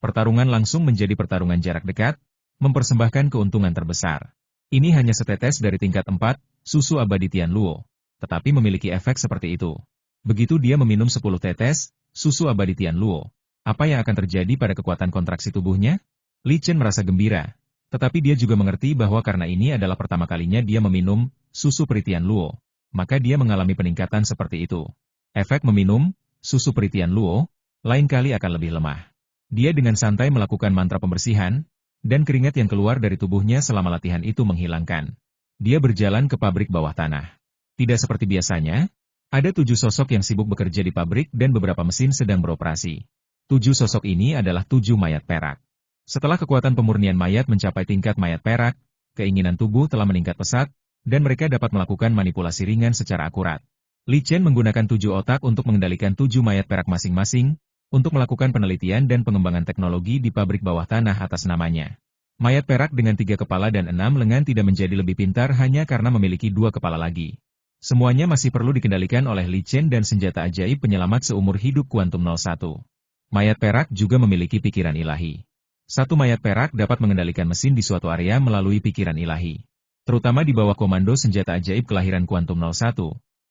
Pertarungan langsung menjadi pertarungan jarak dekat, mempersembahkan keuntungan terbesar. Ini hanya setetes dari tingkat 4, susu abadi Tian Luo, tetapi memiliki efek seperti itu. Begitu dia meminum 10 tetes susu abadi Tian Luo, Apa yang akan terjadi pada kekuatan kontraksi tubuhnya? Li Chen merasa gembira. Tetapi dia juga mengerti bahwa karena ini adalah pertama kalinya dia meminum susu Peritian Luo, maka dia mengalami peningkatan seperti itu. Efek meminum susu Peritian Luo lain kali akan lebih lemah. Dia dengan santai melakukan mantra pembersihan, dan keringat yang keluar dari tubuhnya selama latihan itu menghilangkan. Dia berjalan ke pabrik bawah tanah. Tidak seperti biasanya, ada 7 sosok yang sibuk bekerja di pabrik dan beberapa mesin sedang beroperasi. 7 sosok ini adalah 7 mayat perak. Setelah kekuatan pemurnian mayat mencapai tingkat mayat perak, keinginan tubuh telah meningkat pesat, dan mereka dapat melakukan manipulasi ringan secara akurat. Li Chen menggunakan 7 otak untuk mengendalikan 7 mayat perak masing-masing, untuk melakukan penelitian dan pengembangan teknologi di pabrik bawah tanah atas namanya. Mayat perak dengan 3 kepala dan 6 lengan tidak menjadi lebih pintar hanya karena memiliki 2 kepala lagi. Semuanya masih perlu dikendalikan oleh Li Chen dan senjata ajaib penyelamat seumur hidup kuantum 01. Mayat perak juga memiliki pikiran ilahi. Satu mayat perak dapat mengendalikan mesin di suatu area melalui pikiran ilahi. Terutama di bawah komando senjata ajaib kelahiran kuantum 01.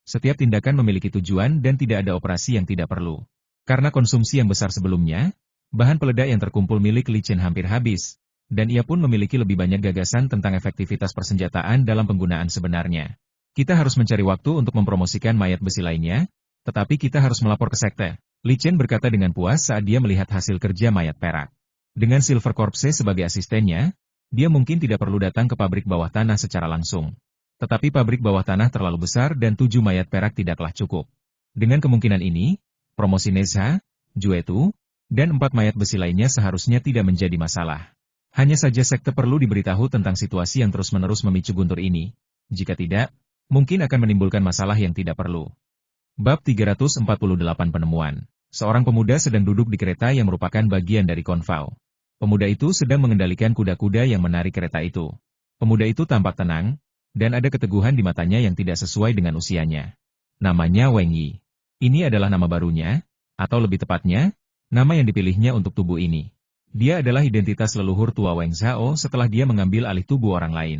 Setiap tindakan memiliki tujuan dan tidak ada operasi yang tidak perlu. Karena konsumsi yang besar sebelumnya, bahan peledak yang terkumpul milik Li Chen hampir habis, dan ia pun memiliki lebih banyak gagasan tentang efektivitas persenjataan dalam penggunaan sebenarnya. Kita harus mencari waktu untuk mempromosikan mayat besi lainnya, tetapi kita harus melapor ke sekte. Li Chen berkata dengan puas saat dia melihat hasil kerja mayat perak. Dengan Silver Corpse sebagai asistennya, dia mungkin tidak perlu datang ke pabrik bawah tanah secara langsung. Tetapi pabrik bawah tanah terlalu besar dan 7 mayat perak tidaklah cukup. Dengan kemungkinan ini, promosi Nezha, Juetu, dan 4 mayat besi lainnya seharusnya tidak menjadi masalah. Hanya saja sekte perlu diberitahu tentang situasi yang terus-menerus memicu guntur ini. Jika tidak, mungkin akan menimbulkan masalah yang tidak perlu. Bab 348 Penemuan. Seorang pemuda sedang duduk di kereta yang merupakan bagian dari konvoi. Pemuda itu sedang mengendalikan kuda-kuda yang menarik kereta itu. Pemuda itu tampak tenang, dan ada keteguhan di matanya yang tidak sesuai dengan usianya. Namanya Wang Yi. Ini adalah nama barunya, atau lebih tepatnya, nama yang dipilihnya untuk tubuh ini. Dia adalah identitas leluhur tua Wang Zhao setelah dia mengambil alih tubuh orang lain.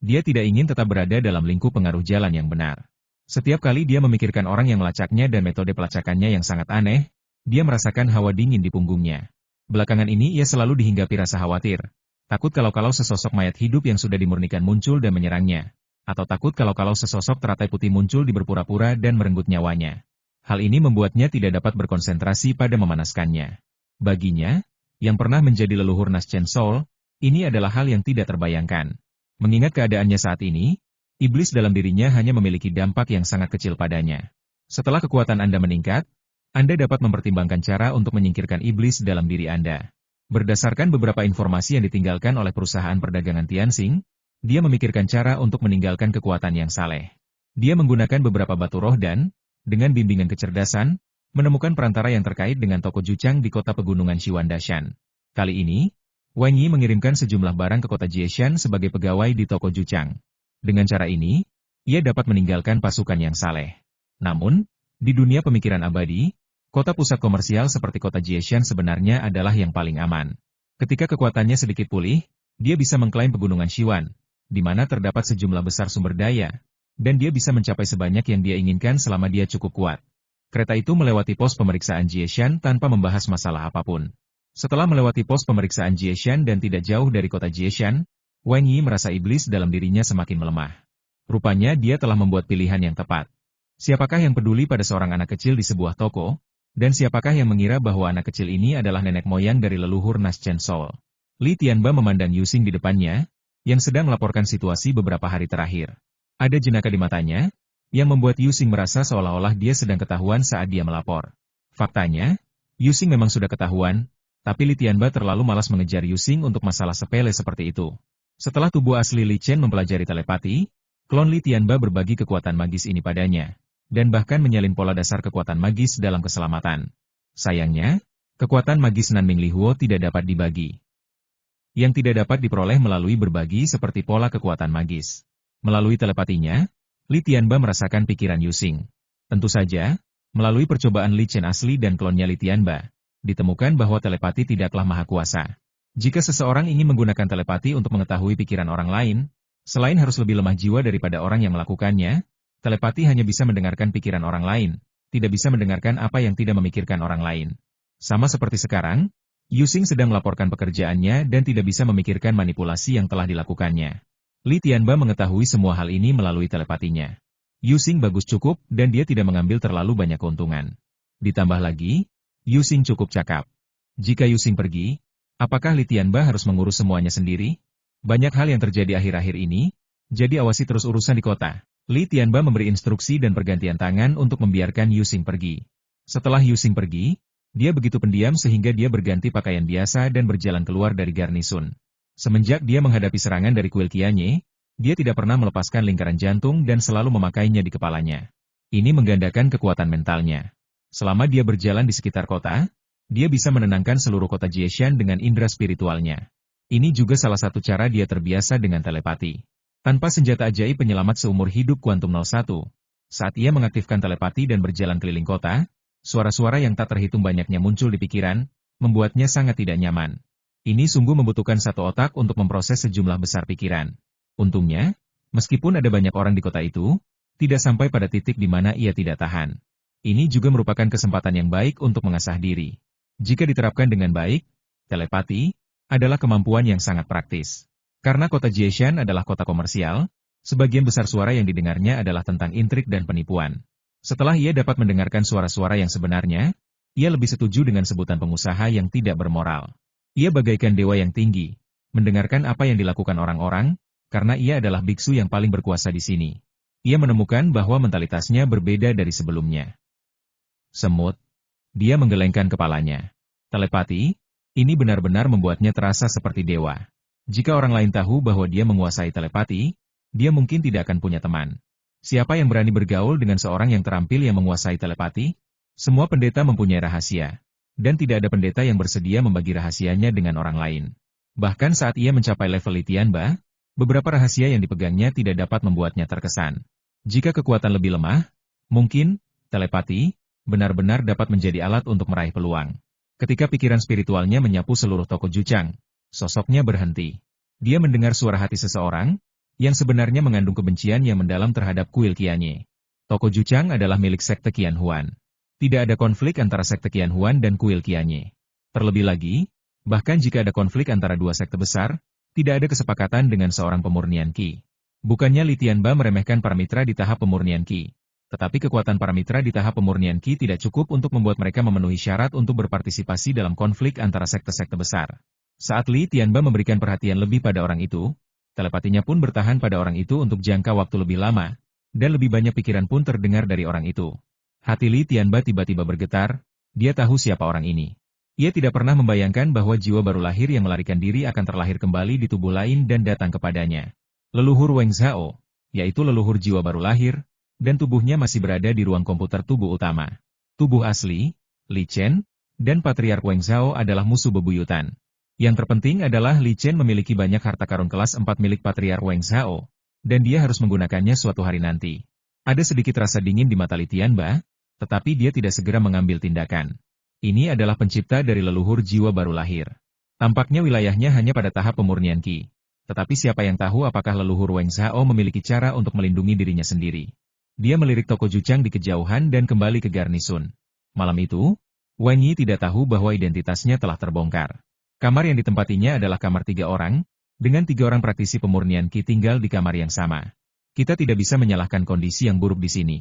Dia tidak ingin tetap berada dalam lingkup pengaruh jalan yang benar. Setiap kali dia memikirkan orang yang melacaknya dan metode pelacakannya yang sangat aneh, dia merasakan hawa dingin di punggungnya. Belakangan ini ia selalu dihinggapi rasa khawatir. Takut kalau-kalau sesosok mayat hidup yang sudah dimurnikan muncul dan menyerangnya. Atau takut kalau-kalau sesosok teratai putih muncul di berpura-pura dan merenggut nyawanya. Hal ini membuatnya tidak dapat berkonsentrasi pada memanaskannya. Baginya, yang pernah menjadi leluhur Naschen Soul, ini adalah hal yang tidak terbayangkan. Mengingat keadaannya saat ini, iblis dalam dirinya hanya memiliki dampak yang sangat kecil padanya. Setelah kekuatan Anda meningkat, Anda dapat mempertimbangkan cara untuk menyingkirkan iblis dalam diri Anda. Berdasarkan beberapa informasi yang ditinggalkan oleh perusahaan perdagangan Tianxing, dia memikirkan cara untuk meninggalkan kekuatan yang saleh. Dia menggunakan beberapa batu roh dan, dengan bimbingan kecerdasan, menemukan perantara yang terkait dengan toko Juchang di kota pegunungan Xiwandashan. Kali ini, Wang Yi mengirimkan sejumlah barang ke kota Jieshan sebagai pegawai di toko Juchang. Dengan cara ini, ia dapat meninggalkan pasukan yang saleh. Namun, di dunia pemikiran abadi, kota pusat komersial seperti kota Jieshan sebenarnya adalah yang paling aman. Ketika kekuatannya sedikit pulih, dia bisa mengklaim pegunungan Xiwan, di mana terdapat sejumlah besar sumber daya, dan dia bisa mencapai sebanyak yang dia inginkan selama dia cukup kuat. Kereta itu melewati pos pemeriksaan Jieshan tanpa membahas masalah apapun. Setelah melewati pos pemeriksaan Jieshan dan tidak jauh dari kota Jieshan, Wang Yi merasa iblis dalam dirinya semakin melemah. Rupanya dia telah membuat pilihan yang tepat. Siapakah yang peduli pada seorang anak kecil di sebuah toko? Dan siapakah yang mengira bahwa anak kecil ini adalah nenek moyang dari leluhur Naschen Soul? Li Tianba memandang Yusing di depannya, yang sedang melaporkan situasi beberapa hari terakhir. Ada jenaka di matanya, yang membuat Yusing merasa seolah-olah dia sedang ketahuan saat dia melapor. Faktanya, Yusing memang sudah ketahuan, tapi Li Tianba terlalu malas mengejar Yusing untuk masalah sepele seperti itu. Setelah tubuh asli Li Chen mempelajari telepati, klon Li Tianba berbagi kekuatan magis ini padanya, dan bahkan menyalin pola dasar kekuatan magis dalam keselamatan. Sayangnya, kekuatan magis Nanming Lihuo tidak dapat dibagi. Yang tidak dapat diperoleh melalui berbagi seperti pola kekuatan magis. Melalui telepatinya, Li Tianba merasakan pikiran Yusing. Tentu saja, melalui percobaan Li Chen asli dan klonnya Li Tianba, ditemukan bahwa telepati tidaklah maha kuasa. Jika seseorang ingin menggunakan telepati untuk mengetahui pikiran orang lain, selain harus lebih lemah jiwa daripada orang yang melakukannya, telepati hanya bisa mendengarkan pikiran orang lain, tidak bisa mendengarkan apa yang tidak memikirkan orang lain. Sama seperti sekarang, Yusing sedang melaporkan pekerjaannya dan tidak bisa memikirkan manipulasi yang telah dilakukannya. Li Tianba mengetahui semua hal ini melalui telepatinya. Yusing bagus cukup dan dia tidak mengambil terlalu banyak keuntungan. Ditambah lagi, Yusing cukup cakap. Jika Yusing pergi, apakah Li Tianba harus mengurus semuanya sendiri? Banyak hal yang terjadi akhir-akhir ini, jadi awasi terus urusan di kota. Li Tianba memberi instruksi dan pergantian tangan untuk membiarkan Yusing pergi. Setelah Yusing pergi, dia begitu pendiam sehingga dia berganti pakaian biasa dan berjalan keluar dari garnisun. Semenjak dia menghadapi serangan dari kuil Qianye, dia tidak pernah melepaskan lingkaran jantung dan selalu memakainya di kepalanya. Ini menggandakan kekuatan mentalnya. Selama dia berjalan di sekitar kota, dia bisa menenangkan seluruh kota Jieshan dengan indera spiritualnya. Ini juga salah satu cara dia terbiasa dengan telepati. Tanpa senjata ajaib penyelamat seumur hidup Kuantum 01, saat ia mengaktifkan telepati dan berjalan keliling kota, suara-suara yang tak terhitung banyaknya muncul di pikiran, membuatnya sangat tidak nyaman. Ini sungguh membutuhkan satu otak untuk memproses sejumlah besar pikiran. Untungnya, meskipun ada banyak orang di kota itu, tidak sampai pada titik di mana ia tidak tahan. Ini juga merupakan kesempatan yang baik untuk mengasah diri. Jika diterapkan dengan baik, telepati adalah kemampuan yang sangat praktis. Karena kota Jieshan adalah kota komersial, sebagian besar suara yang didengarnya adalah tentang intrik dan penipuan. Setelah ia dapat mendengarkan suara-suara yang sebenarnya, ia lebih setuju dengan sebutan pengusaha yang tidak bermoral. Ia bagaikan dewa yang tinggi, mendengarkan apa yang dilakukan orang-orang, karena ia adalah biksu yang paling berkuasa di sini. Ia menemukan bahwa mentalitasnya berbeda dari sebelumnya. Semut. Dia menggelengkan kepalanya. Telepati, ini benar-benar membuatnya terasa seperti dewa. Jika orang lain tahu bahwa dia menguasai telepati, dia mungkin tidak akan punya teman. Siapa yang berani bergaul dengan seorang yang terampil yang menguasai telepati? Semua pendeta mempunyai rahasia, dan tidak ada pendeta yang bersedia membagi rahasianya dengan orang lain. Bahkan saat ia mencapai level Li Tianba, beberapa rahasia yang dipegangnya tidak dapat membuatnya terkesan. Jika kekuatan lebih lemah, mungkin telepati benar-benar dapat menjadi alat untuk meraih peluang. Ketika pikiran spiritualnya menyapu seluruh toko Juchang, sosoknya berhenti. Dia mendengar suara hati seseorang, yang sebenarnya mengandung kebencian yang mendalam terhadap kuil Qianye. Toko Juchang adalah milik sekte Qianhuan. Tidak ada konflik antara sekte Qianhuan dan kuil Qianye. Terlebih lagi, bahkan jika ada konflik antara dua sekte besar, tidak ada kesepakatan dengan seorang pemurnian Qi. Bukannya Li Tianba meremehkan para mitra di tahap pemurnian Qi, tetapi kekuatan para mitra di tahap pemurnian Qi tidak cukup untuk membuat mereka memenuhi syarat untuk berpartisipasi dalam konflik antara sekte-sekte besar. Saat Li Tianba memberikan perhatian lebih pada orang itu, telepatinya pun bertahan pada orang itu untuk jangka waktu lebih lama, dan lebih banyak pikiran pun terdengar dari orang itu. Hati Li Tianba tiba-tiba bergetar, dia tahu siapa orang ini. Ia tidak pernah membayangkan bahwa jiwa baru lahir yang melarikan diri akan terlahir kembali di tubuh lain dan datang kepadanya. Leluhur Weng Zhao, yaitu leluhur jiwa baru lahir, dan tubuhnya masih berada di ruang komputer tubuh utama. Tubuh asli, Li Chen, dan Patriark Weng Zhao adalah musuh bebuyutan. Yang terpenting adalah Li Chen memiliki banyak harta karun kelas 4 milik Patriark Weng Zhao, dan dia harus menggunakannya suatu hari nanti. Ada sedikit rasa dingin di mata Li Tianba, tetapi dia tidak segera mengambil tindakan. Ini adalah pencipta dari leluhur jiwa baru lahir. Tampaknya wilayahnya hanya pada tahap pemurnian Qi. Tetapi siapa yang tahu apakah leluhur Weng Zhao memiliki cara untuk melindungi dirinya sendiri. Dia melirik toko Juchang di kejauhan dan kembali ke garnisun. Malam itu, Wang Yi tidak tahu bahwa identitasnya telah terbongkar. Kamar yang ditempatinya adalah kamar 3 orang, dengan 3 orang praktisi pemurnian Qi tinggal di kamar yang sama. Kita tidak bisa menyalahkan kondisi yang buruk di sini.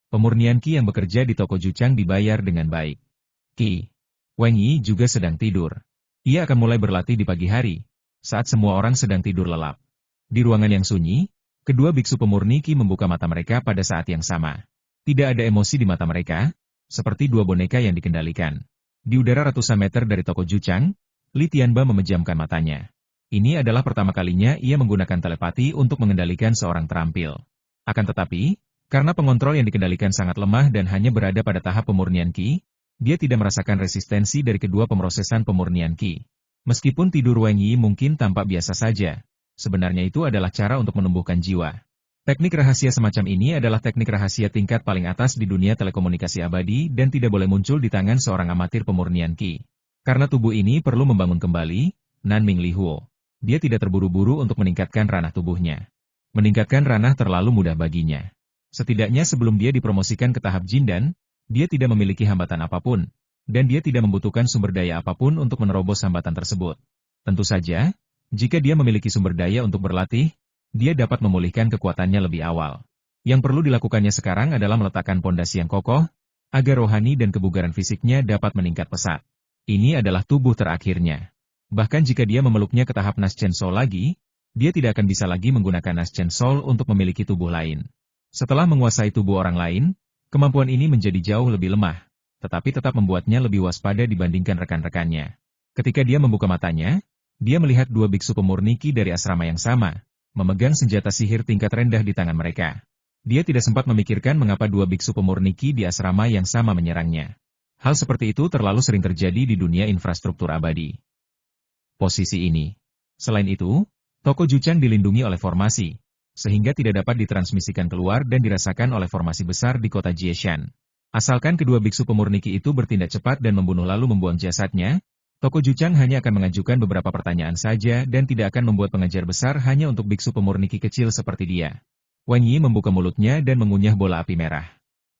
Pemurnian Qi yang bekerja di toko Juchang dibayar dengan baik. Qi. Wang Yi juga sedang tidur. Ia akan mulai berlatih di pagi hari, saat semua orang sedang tidur lelap. Di ruangan yang sunyi, kedua biksu pemurni Qi membuka mata mereka pada saat yang sama. Tidak ada emosi di mata mereka, seperti 2 boneka yang dikendalikan. Di udara ratusan meter dari toko Juchang, Li Tianba memejamkan matanya. Ini adalah pertama kalinya ia menggunakan telepati untuk mengendalikan seorang terampil. Akan tetapi, karena pengontrol yang dikendalikan sangat lemah dan hanya berada pada tahap pemurnian Qi, dia tidak merasakan resistensi dari kedua pemrosesan pemurnian Qi. Meskipun tidur Wang Yi mungkin tampak biasa saja, sebenarnya itu adalah cara untuk menumbuhkan jiwa. Teknik rahasia semacam ini adalah teknik rahasia tingkat paling atas di dunia telekomunikasi abadi dan tidak boleh muncul di tangan seorang amatir pemurnian Qi. Karena tubuh ini perlu membangun kembali, Nanming Li Huo. Dia tidak terburu-buru untuk meningkatkan ranah tubuhnya. Meningkatkan ranah terlalu mudah baginya. Setidaknya sebelum dia dipromosikan ke tahap Jindan, dia tidak memiliki hambatan apapun, dan dia tidak membutuhkan sumber daya apapun untuk menerobos hambatan tersebut. Tentu saja, jika dia memiliki sumber daya untuk berlatih, dia dapat memulihkan kekuatannya lebih awal. Yang perlu dilakukannya sekarang adalah meletakkan pondasi yang kokoh, agar rohani dan kebugaran fisiknya dapat meningkat pesat. Ini adalah tubuh terakhirnya. Bahkan jika dia memeluknya ke tahap Naschen Soul lagi, dia tidak akan bisa lagi menggunakan Naschen Soul untuk memiliki tubuh lain. Setelah menguasai tubuh orang lain, kemampuan ini menjadi jauh lebih lemah, tetapi tetap membuatnya lebih waspada dibandingkan rekan-rekannya. Ketika dia membuka matanya, dia melihat dua biksu pemurni Qi dari asrama yang sama, memegang senjata sihir tingkat rendah di tangan mereka. Dia tidak sempat memikirkan mengapa dua biksu pemurni Qi di asrama yang sama menyerangnya. Hal seperti itu terlalu sering terjadi di dunia infrastruktur abadi. Posisi ini. Selain itu, toko Juchang dilindungi oleh formasi, sehingga tidak dapat ditransmisikan keluar dan dirasakan oleh formasi besar di kota Jieshan. Asalkan kedua biksu pemurni Qi itu bertindak cepat dan membunuh lalu membuang jasadnya, toko Juchang hanya akan mengajukan beberapa pertanyaan saja dan tidak akan membuat pengejar besar hanya untuk biksu pemurni Qi kecil seperti dia. Wang Yi membuka mulutnya dan mengunyah bola api merah.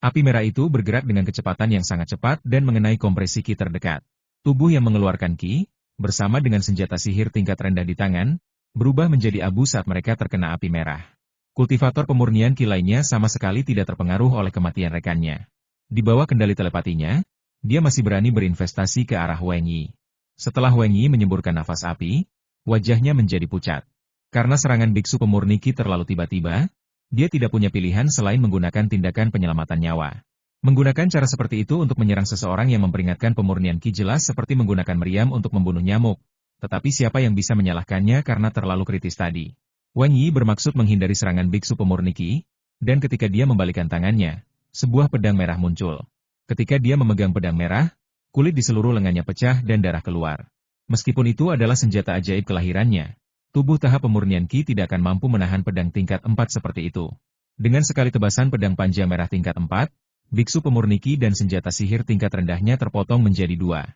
Api merah itu bergerak dengan kecepatan yang sangat cepat dan mengenai kompresi Qi terdekat. Tubuh yang mengeluarkan Qi, bersama dengan senjata sihir tingkat rendah di tangan, berubah menjadi abu saat mereka terkena api merah. Kultivator pemurnian Qi lainnya sama sekali tidak terpengaruh oleh kematian rekannya. Di bawah kendali telepatinya, dia masih berani berinvestasi ke arah Wang Yi. Setelah Wang Yi menyemburkan nafas api, wajahnya menjadi pucat. Karena serangan biksu pemurni Qi terlalu tiba-tiba, dia tidak punya pilihan selain menggunakan tindakan penyelamatan nyawa. Menggunakan cara seperti itu untuk menyerang seseorang yang memperingatkan pemurnian Qi jelas seperti menggunakan meriam untuk membunuh nyamuk. Tetapi siapa yang bisa menyalahkannya karena terlalu kritis tadi? Wang Yi bermaksud menghindari serangan biksu pemurni Qi, dan ketika dia membalikkan tangannya, sebuah pedang merah muncul. Ketika dia memegang pedang merah, kulit di seluruh lengannya pecah dan darah keluar. Meskipun itu adalah senjata ajaib kelahirannya, tubuh tahap pemurnian Qi tidak akan mampu menahan pedang tingkat 4 seperti itu. Dengan sekali tebasan pedang panjang merah tingkat 4, biksu pemurni Qi dan senjata sihir tingkat rendahnya terpotong menjadi dua.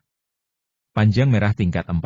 Panjang merah tingkat 4.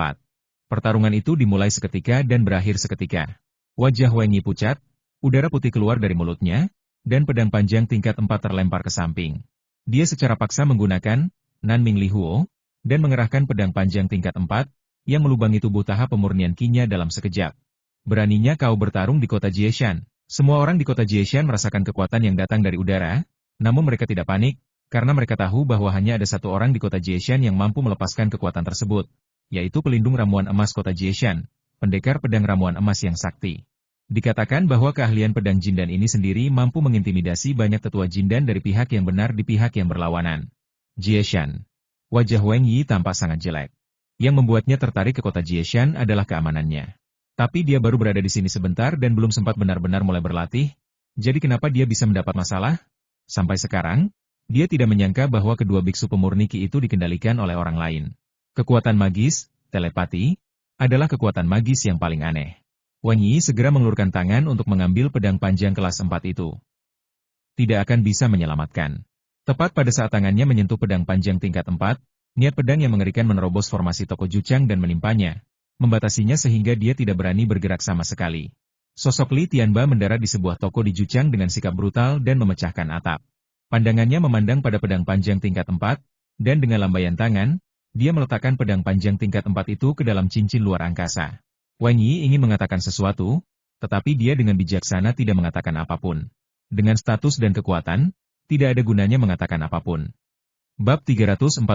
Pertarungan itu dimulai seketika dan berakhir seketika. Wajah Wang Yi pucat, udara putih keluar dari mulutnya, dan pedang panjang tingkat 4 terlempar ke samping. Dia secara paksa menggunakan Nanming Li Huo, dan mengerahkan pedang panjang tingkat 4, yang melubangi tubuh tahap pemurnian Qi-nya dalam sekejap. Beraninya kau bertarung di kota Jieshan. Semua orang di kota Jieshan merasakan kekuatan yang datang dari udara, namun mereka tidak panik, karena mereka tahu bahwa hanya ada satu orang di kota Jieshan yang mampu melepaskan kekuatan tersebut, yaitu pelindung ramuan emas kota Jieshan, pendekar pedang ramuan emas yang sakti. Dikatakan bahwa keahlian pedang jindan ini sendiri mampu mengintimidasi banyak tetua jindan dari pihak yang benar di pihak yang berlawanan. Jieshan. Wajah Wang Yi tampak sangat jelek. Yang membuatnya tertarik ke kota Jieshan adalah keamanannya. Tapi dia baru berada di sini sebentar dan belum sempat benar-benar mulai berlatih, jadi kenapa dia bisa mendapat masalah? Sampai sekarang, dia tidak menyangka bahwa kedua biksu pemurni Qi itu dikendalikan oleh orang lain. Kekuatan magis, telepati, adalah kekuatan magis yang paling aneh. Wang Yi segera mengulurkan tangan untuk mengambil pedang panjang kelas 4 itu. Tidak akan bisa menyelamatkan. Tepat pada saat tangannya menyentuh pedang panjang tingkat 4, niat pedang yang mengerikan menerobos formasi toko Juchang dan menimpanya, membatasinya sehingga dia tidak berani bergerak sama sekali. Sosok Li Tianba mendarat di sebuah toko di Juchang dengan sikap brutal dan memecahkan atap. Pandangannya memandang pada pedang panjang tingkat 4, dan dengan lambaian tangan, dia meletakkan pedang panjang tingkat 4 itu ke dalam cincin luar angkasa. Wang Yi ingin mengatakan sesuatu, tetapi dia dengan bijaksana tidak mengatakan apapun. Dengan status dan kekuatan, tidak ada gunanya mengatakan apapun. Bab 349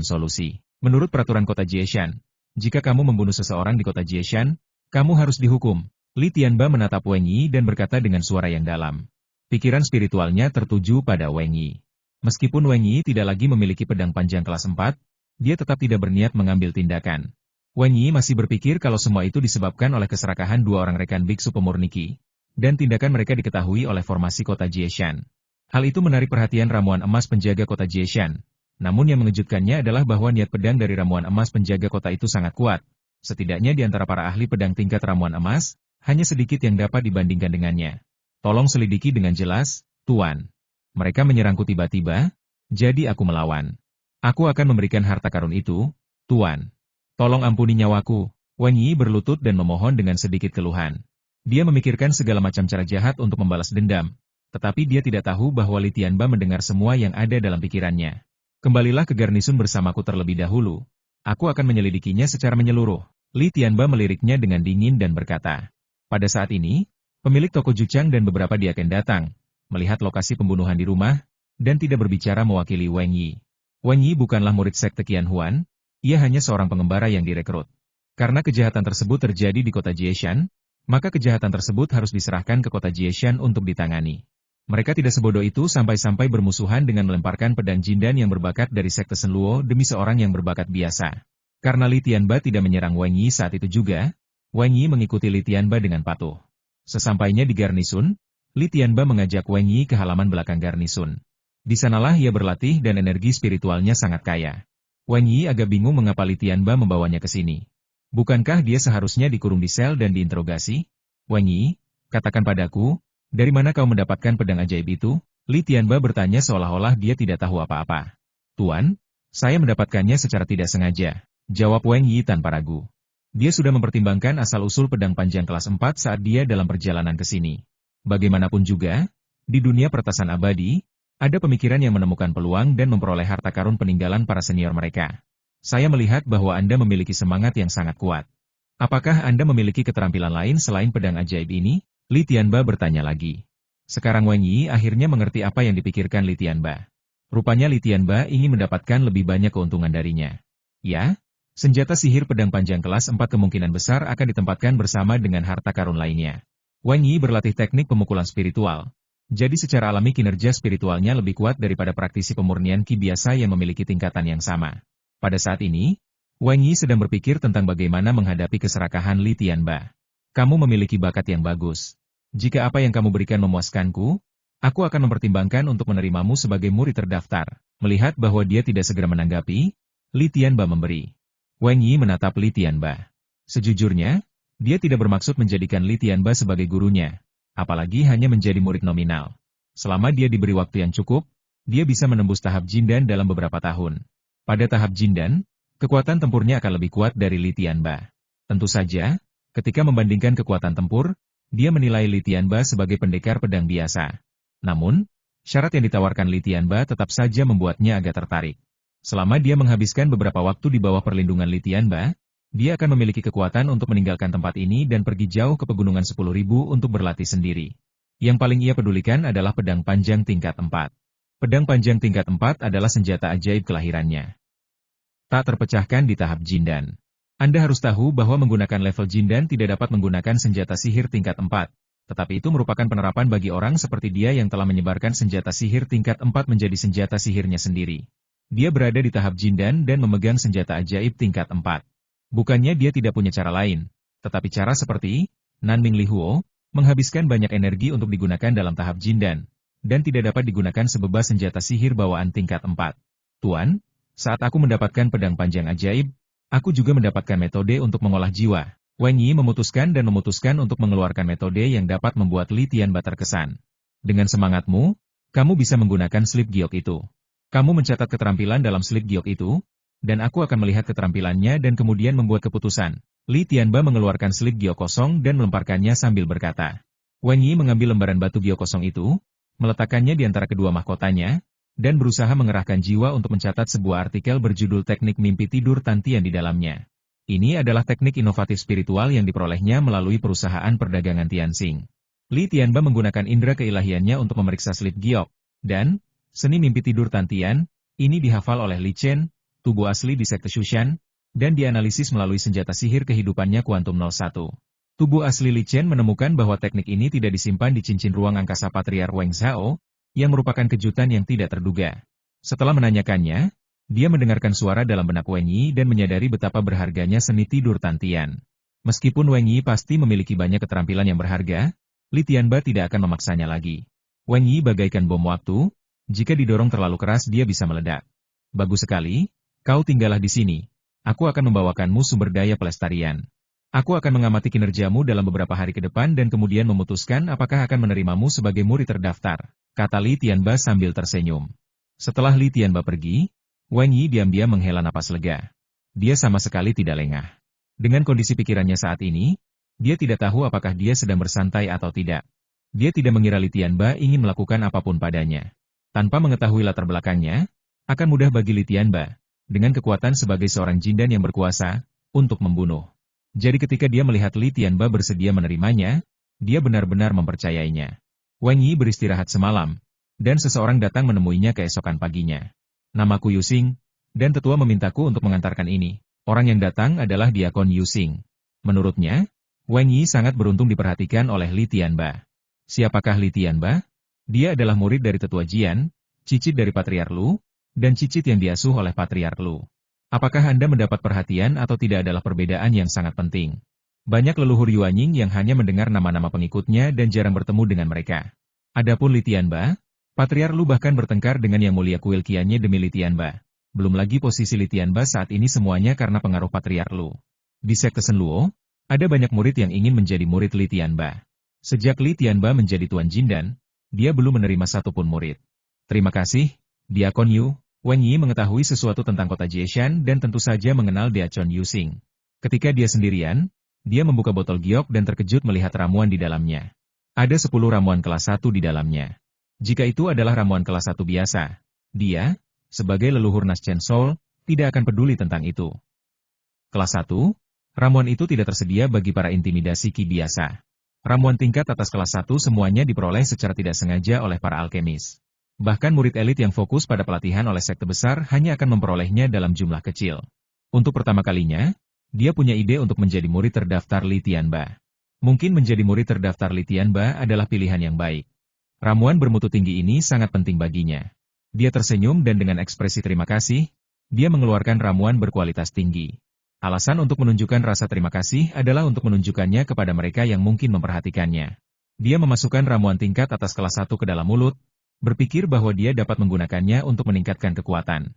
Solusi. Menurut peraturan kota Jieshan, jika kamu membunuh seseorang di kota Jieshan, kamu harus dihukum. Li Tianba menatap Wang Yi dan berkata dengan suara yang dalam. Pikiran spiritualnya tertuju pada Wang Yi. Meskipun Wang Yi tidak lagi memiliki pedang panjang kelas 4, dia tetap tidak berniat mengambil tindakan. Wang Yi masih berpikir kalau semua itu disebabkan oleh keserakahan dua orang rekan biksu pemurni Qi, dan tindakan mereka diketahui oleh formasi kota Jieshan. Hal itu menarik perhatian ramuan emas penjaga kota Jieshan. Namun yang mengejutkannya adalah bahwa niat pedang dari ramuan emas penjaga kota itu sangat kuat. Setidaknya di antara para ahli pedang tingkat ramuan emas, hanya sedikit yang dapat dibandingkan dengannya. Tolong selidiki dengan jelas, Tuan. Mereka menyerangku tiba-tiba, jadi aku melawan. Aku akan memberikan harta karun itu, Tuan. Tolong ampuni nyawaku. Wang Yi berlutut dan memohon dengan sedikit keluhan. Dia memikirkan segala macam cara jahat untuk membalas dendam. Tetapi dia tidak tahu bahwa Li Tianba mendengar semua yang ada dalam pikirannya. Kembalilah ke garnisun bersamaku terlebih dahulu. Aku akan menyelidikinya secara menyeluruh. Li Tianba meliriknya dengan dingin dan berkata. Pada saat ini, pemilik toko Juchang dan beberapa diaken datang, melihat lokasi pembunuhan di rumah, dan tidak berbicara mewakili Wang Yi. Wang Yi bukanlah murid sekte Qianhuan, ia hanya seorang pengembara yang direkrut. Karena kejahatan tersebut terjadi di kota Jieshan, maka kejahatan tersebut harus diserahkan ke kota Jieshan untuk ditangani. Mereka tidak sebodoh itu sampai-sampai bermusuhan dengan melemparkan pedang jindan yang berbakat dari sekte Shenluo demi seorang yang berbakat biasa. Karena Li Tianba tidak menyerang Wang Yi saat itu juga, Wang Yi mengikuti Li Tianba dengan patuh. Sesampainya di garnisun, Li Tianba mengajak Wang Yi ke halaman belakang garnisun. Di sanalah ia berlatih dan energi spiritualnya sangat kaya. Wang Yi agak bingung mengapa Li Tianba membawanya ke sini. Bukankah dia seharusnya dikurung di sel dan diinterogasi? Wang Yi, katakan padaku, dari mana kau mendapatkan pedang ajaib itu? Li Tianba bertanya seolah-olah dia tidak tahu apa-apa. Tuan, saya mendapatkannya secara tidak sengaja, jawab Wang Yi tanpa ragu. Dia sudah mempertimbangkan asal-usul pedang panjang kelas 4 saat dia dalam perjalanan ke sini. Bagaimanapun juga, di dunia pertasan abadi, ada pemikiran yang menemukan peluang dan memperoleh harta karun peninggalan para senior mereka. Saya melihat bahwa Anda memiliki semangat yang sangat kuat. Apakah Anda memiliki keterampilan lain selain pedang ajaib ini? Li Tianba bertanya lagi. Sekarang Wang Yi akhirnya mengerti apa yang dipikirkan Li Tianba. Rupanya Li Tianba ingin mendapatkan lebih banyak keuntungan darinya. Ya, senjata sihir pedang panjang kelas 4 kemungkinan besar akan ditempatkan bersama dengan harta karun lainnya. Wang Yi berlatih teknik pemukulan spiritual. Jadi secara alami kinerja spiritualnya lebih kuat daripada praktisi pemurnian ki biasa yang memiliki tingkatan yang sama. Pada saat ini, Wang Yi sedang berpikir tentang bagaimana menghadapi keserakahan Li Tianba. Kamu memiliki bakat yang bagus. Jika apa yang kamu berikan memuaskanku, aku akan mempertimbangkan untuk menerimamu sebagai murid terdaftar. Melihat bahwa dia tidak segera menanggapi, Li Tianba memberi. Wang Yi menatap Li Tianba. Sejujurnya, dia tidak bermaksud menjadikan Li Tianba sebagai gurunya, apalagi hanya menjadi murid nominal. Selama dia diberi waktu yang cukup, dia bisa menembus tahap Jindan dalam beberapa tahun. Pada tahap Jindan, kekuatan tempurnya akan lebih kuat dari Li Tianba. Tentu saja, ketika membandingkan kekuatan tempur, dia menilai Li Tianba sebagai pendekar pedang biasa. Namun, syarat yang ditawarkan Li Tianba tetap saja membuatnya agak tertarik. Selama dia menghabiskan beberapa waktu di bawah perlindungan Li Tianba, dia akan memiliki kekuatan untuk meninggalkan tempat ini dan pergi jauh ke pegunungan 10.000 untuk berlatih sendiri. Yang paling ia pedulikan adalah pedang panjang tingkat 4. Pedang panjang tingkat 4 adalah senjata ajaib kelahirannya. Tak terpecahkan di tahap Jindan. Anda harus tahu bahwa menggunakan level Jindan tidak dapat menggunakan senjata sihir tingkat 4, tetapi itu merupakan penerapan bagi orang seperti dia yang telah menyebarkan senjata sihir tingkat 4 menjadi senjata sihirnya sendiri. Dia berada di tahap Jindan dan memegang senjata ajaib tingkat 4. Bukannya dia tidak punya cara lain, tetapi cara seperti Nanming Li Huo, menghabiskan banyak energi untuk digunakan dalam tahap Jindan, dan tidak dapat digunakan sebebas senjata sihir bawaan tingkat 4. Tuan, saat aku mendapatkan pedang panjang ajaib, aku juga mendapatkan metode untuk mengolah jiwa. Wang Yi memutuskan untuk mengeluarkan metode yang dapat membuat Li Tianba terkesan. Dengan semangatmu, kamu bisa menggunakan slip giok itu. Kamu mencatat keterampilan dalam slip giok itu, dan aku akan melihat keterampilannya dan kemudian membuat keputusan. Li Tianba mengeluarkan slip giok kosong dan melemparkannya sambil berkata. Wang Yi mengambil lembaran batu giok kosong itu, meletakkannya di antara kedua mahkotanya, dan berusaha mengerahkan jiwa untuk mencatat sebuah artikel berjudul Teknik Mimpi Tidur Tantian di dalamnya. Ini adalah teknik inovatif spiritual yang diperolehnya melalui perusahaan perdagangan Tianxing. Li Tianba menggunakan indera keilahiannya untuk memeriksa slip giok, dan seni mimpi tidur Tantian, ini dihafal oleh Li Chen, tubuh asli di sekte Shushan, dan dianalisis melalui senjata sihir kehidupannya kuantum 01. Tubuh asli Li Chen menemukan bahwa teknik ini tidak disimpan di cincin ruang angkasa Patriark Wang Zhao, yang merupakan kejutan yang tidak terduga. Setelah menanyakannya, dia mendengarkan suara dalam benak Wang Yi dan menyadari betapa berharganya seni tidur Tantian. Meskipun Wang Yi pasti memiliki banyak keterampilan yang berharga, Li Tianba tidak akan memaksanya lagi. Wang Yi bagaikan bom waktu, jika didorong terlalu keras dia bisa meledak. Bagus sekali, kau tinggallah di sini. Aku akan membawakanmu sumber daya pelestarian. Aku akan mengamati kinerjamu dalam beberapa hari ke depan dan kemudian memutuskan apakah akan menerimamu sebagai murid terdaftar, kata Li Tianba sambil tersenyum. Setelah Li Tianba pergi, Wang Yi diam-diam menghela napas lega. Dia sama sekali tidak lengah. Dengan kondisi pikirannya saat ini, dia tidak tahu apakah dia sedang bersantai atau tidak. Dia tidak mengira Li Tianba ingin melakukan apapun padanya. Tanpa mengetahui latar belakangnya, Akan mudah bagi Li Tianba, dengan kekuatan sebagai seorang jindan yang berkuasa, untuk membunuh. Jadi ketika dia melihat Li Tianba bersedia menerimanya, dia benar-benar mempercayainya. Wang Yi beristirahat semalam, dan seseorang datang menemuinya keesokan paginya. Namaku Yusing, dan tetua memintaku untuk mengantarkan ini. Orang yang datang adalah Diakon Yusing. Menurutnya, Wang Yi sangat beruntung diperhatikan oleh Li Tianba. Siapakah Li Tianba? Dia adalah murid dari tetua Jian, cicit dari Patriark Lu, dan cicit yang diasuh oleh Patriark Lu. Apakah Anda mendapat perhatian atau tidak adalah perbedaan yang sangat penting. Banyak leluhur Yuanying yang hanya mendengar nama-nama pengikutnya dan jarang bertemu dengan mereka. Adapun Li Tianba, Patriark Lu bahkan bertengkar dengan Yang Mulia Kuil Qiannya demi Li Tianba. Belum lagi posisi Li Tianba saat ini semuanya karena pengaruh Patriark Lu. Di sekte Shen Luo, ada banyak murid yang ingin menjadi murid Li Tianba. Sejak Li Tianba menjadi Tuan Jindan, dia belum menerima satupun murid. Terima kasih, Diakon Yu. Wang Yi mengetahui sesuatu tentang kota Jieshan dan tentu saja mengenal Diakon Yusing. Ketika dia sendirian, dia membuka botol giok dan terkejut melihat ramuan di dalamnya. Ada 10 ramuan kelas 1 di dalamnya. Jika itu adalah ramuan kelas 1 biasa, dia, sebagai leluhur Naschen Soul, tidak akan peduli tentang itu. Kelas 1, ramuan itu tidak tersedia bagi para intimidasi Qi biasa. Ramuan tingkat atas kelas 1 semuanya diperoleh secara tidak sengaja oleh para alkemis. Bahkan murid elit yang fokus pada pelatihan oleh sekte besar hanya akan memperolehnya dalam jumlah kecil. Untuk pertama kalinya, dia punya ide untuk menjadi murid terdaftar Li Tianba. Mungkin menjadi murid terdaftar Li Tianba adalah pilihan yang baik. Ramuan bermutu tinggi ini sangat penting baginya. Dia tersenyum dan dengan ekspresi terima kasih, dia mengeluarkan ramuan berkualitas tinggi. Alasan untuk menunjukkan rasa terima kasih adalah untuk menunjukkannya kepada mereka yang mungkin memperhatikannya. Dia memasukkan ramuan tingkat atas kelas 1 ke dalam mulut, berpikir bahwa dia dapat menggunakannya untuk meningkatkan kekuatan.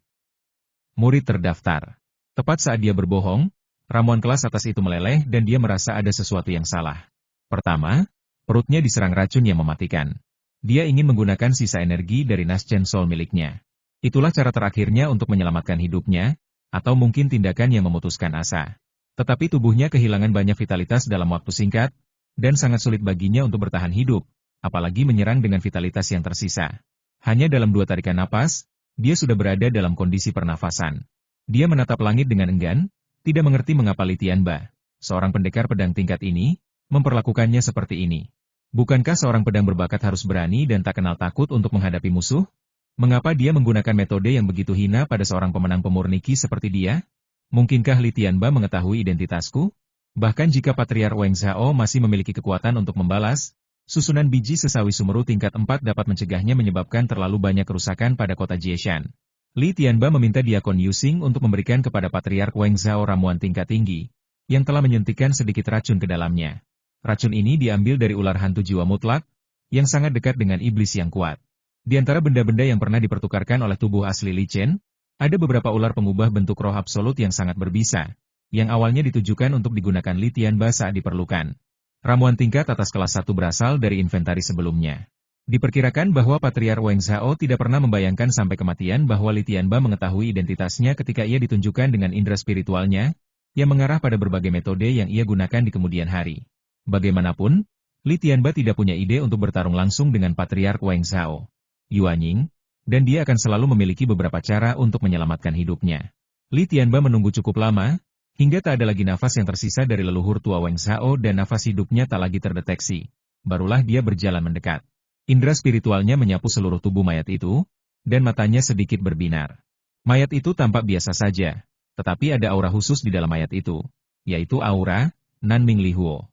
Murid terdaftar. Tepat saat dia berbohong, ramuan kelas atas itu meleleh dan dia merasa ada sesuatu yang salah. Pertama, perutnya diserang racun yang mematikan. Dia ingin menggunakan sisa energi dari Naschen Soul miliknya. Itulah cara terakhirnya untuk menyelamatkan hidupnya, atau mungkin tindakan yang memutuskan asa. Tetapi tubuhnya kehilangan banyak vitalitas dalam waktu singkat, dan sangat sulit baginya untuk bertahan hidup, apalagi menyerang dengan vitalitas yang tersisa. Hanya dalam 2 tarikan napas, dia sudah berada dalam kondisi pernafasan. Dia menatap langit dengan enggan, tidak mengerti mengapa Li Tianba, seorang pendekar pedang tingkat ini, memperlakukannya seperti ini. Bukankah seorang pedang berbakat harus berani dan tak kenal takut untuk menghadapi musuh? Mengapa dia menggunakan metode yang begitu hina pada seorang pemenang pemurni Qi seperti dia? Mungkinkah Li Tianba mengetahui identitasku? Bahkan jika Patriark Wang Zhao masih memiliki kekuatan untuk membalas, susunan biji sesawi sumeru tingkat 4 dapat mencegahnya menyebabkan terlalu banyak kerusakan pada kota Jieshan. Li Tianba meminta Diakon Yusing untuk memberikan kepada Patriark Wang Zhao ramuan tingkat tinggi, yang telah menyuntikkan sedikit racun ke dalamnya. Racun ini diambil dari ular hantu jiwa mutlak, yang sangat dekat dengan iblis yang kuat. Di antara benda-benda yang pernah dipertukarkan oleh tubuh asli Li Chen, ada beberapa ular pengubah bentuk roh absolut yang sangat berbisa, yang awalnya ditujukan untuk digunakan Li Tianba saat diperlukan. Ramuan tingkat atas kelas 1 berasal dari inventaris sebelumnya. Diperkirakan bahwa Patriark Wang Zhao tidak pernah membayangkan sampai kematian bahwa Li Tianba mengetahui identitasnya ketika ia ditunjukkan dengan indera spiritualnya, yang mengarah pada berbagai metode yang ia gunakan di kemudian hari. Bagaimanapun, Li Tianba tidak punya ide untuk bertarung langsung dengan Patriark Wang Zhao, Yuanying, dan dia akan selalu memiliki beberapa cara untuk menyelamatkan hidupnya. Li Tianba menunggu cukup lama, hingga tak ada lagi nafas yang tersisa dari leluhur tua Wang Zhao dan nafas hidupnya tak lagi terdeteksi. Barulah dia berjalan mendekat. Indera spiritualnya menyapu seluruh tubuh mayat itu, dan matanya sedikit berbinar. Mayat itu tampak biasa saja, tetapi ada aura khusus di dalam mayat itu, yaitu aura Nanming Lihuo.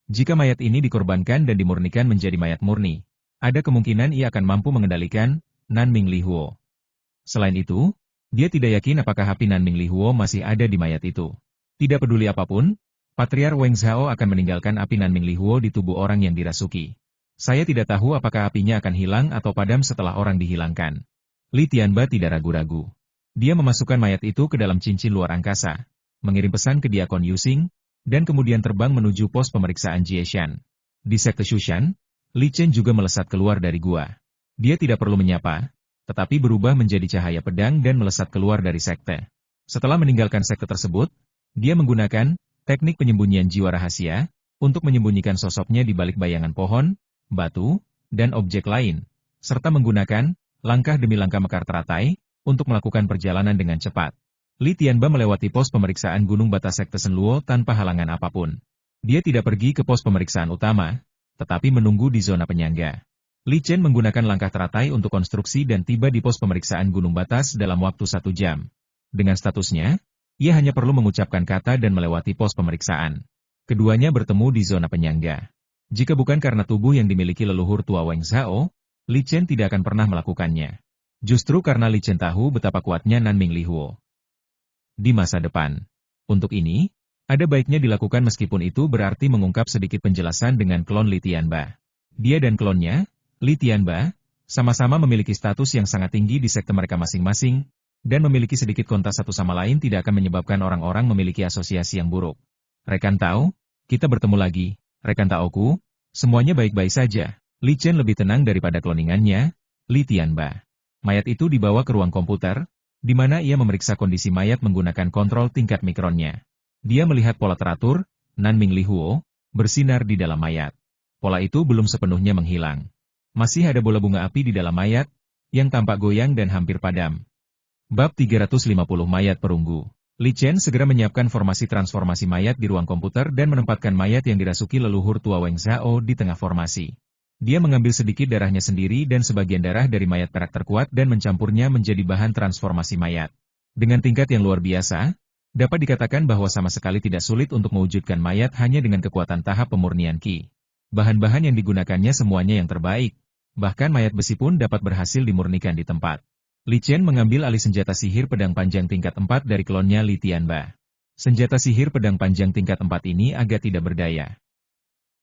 Jika mayat ini dikorbankan dan dimurnikan menjadi mayat murni, ada kemungkinan ia akan mampu mengendalikan Nanming Lihuo. Selain itu, dia tidak yakin apakah api Nanming Lihuo masih ada di mayat itu. Tidak peduli apapun, Patriark Wang Zhao akan meninggalkan api Nanming Lihuo di tubuh orang yang dirasuki. Saya tidak tahu apakah apinya akan hilang atau padam setelah orang dihilangkan. Li Tianba tidak ragu-ragu. Dia memasukkan mayat itu ke dalam cincin luar angkasa, mengirim pesan ke Diakon Yusing, dan kemudian terbang menuju pos pemeriksaan Jieshan. Di sekte Shushan, Li Chen juga melesat keluar dari gua. Dia tidak perlu menyapa, tetapi berubah menjadi cahaya pedang dan melesat keluar dari sekte. Setelah meninggalkan sekte tersebut, dia menggunakan teknik penyembunyian jiwa rahasia untuk menyembunyikan sosoknya di balik bayangan pohon, batu, dan objek lain, serta menggunakan langkah demi langkah mekar teratai untuk melakukan perjalanan dengan cepat. Li Tianba melewati pos pemeriksaan Gunung Batas Sekte Senluo tanpa halangan apapun. Dia tidak pergi ke pos pemeriksaan utama, tetapi menunggu di zona penyangga. Li Chen menggunakan langkah teratai untuk konstruksi dan tiba di pos pemeriksaan Gunung Batas dalam waktu 1 jam. Dengan statusnya, ia hanya perlu mengucapkan kata dan melewati pos pemeriksaan. Keduanya bertemu di zona penyangga. Jika bukan karena tubuh yang dimiliki leluhur tua Wang Zhao, Li Chen tidak akan pernah melakukannya. Justru karena Li Chen tahu betapa kuatnya Nanming Li Huo di masa depan. Untuk ini, ada baiknya dilakukan meskipun itu berarti mengungkap sedikit penjelasan dengan klon Li Tianba. Dia dan klonnya, Li Tianba, sama-sama memiliki status yang sangat tinggi di sekte mereka masing-masing, dan memiliki sedikit kontak satu sama lain tidak akan menyebabkan orang-orang memiliki asosiasi yang buruk. Rekan Tao, kita bertemu lagi. Rekan Taoku, semuanya baik-baik saja. Li Chen lebih tenang daripada kloningannya, Li Tianba. Mayat itu dibawa ke ruang komputer, di mana ia memeriksa kondisi mayat menggunakan kontrol tingkat mikronnya. Dia melihat pola teratur, Nanming Li Huo, bersinar di dalam mayat. Pola itu belum sepenuhnya menghilang. Masih ada bola bunga api di dalam mayat, yang tampak goyang dan hampir padam. Bab 350 Mayat Perunggu. Li Chen segera menyiapkan formasi transformasi mayat di ruang komputer dan menempatkan mayat yang dirasuki leluhur tua Wang Zhao di tengah formasi. Dia mengambil sedikit darahnya sendiri dan sebagian darah dari mayat perak terkuat dan mencampurnya menjadi bahan transformasi mayat. Dengan tingkat yang luar biasa, dapat dikatakan bahwa sama sekali tidak sulit untuk mewujudkan mayat hanya dengan kekuatan tahap pemurnian Qi. Bahan-bahan yang digunakannya semuanya yang terbaik, bahkan mayat besi pun dapat berhasil dimurnikan di tempat. Li Chen mengambil alih senjata sihir pedang panjang tingkat 4 dari klonnya Li Tianba. Senjata sihir pedang panjang tingkat 4 ini agak tidak berdaya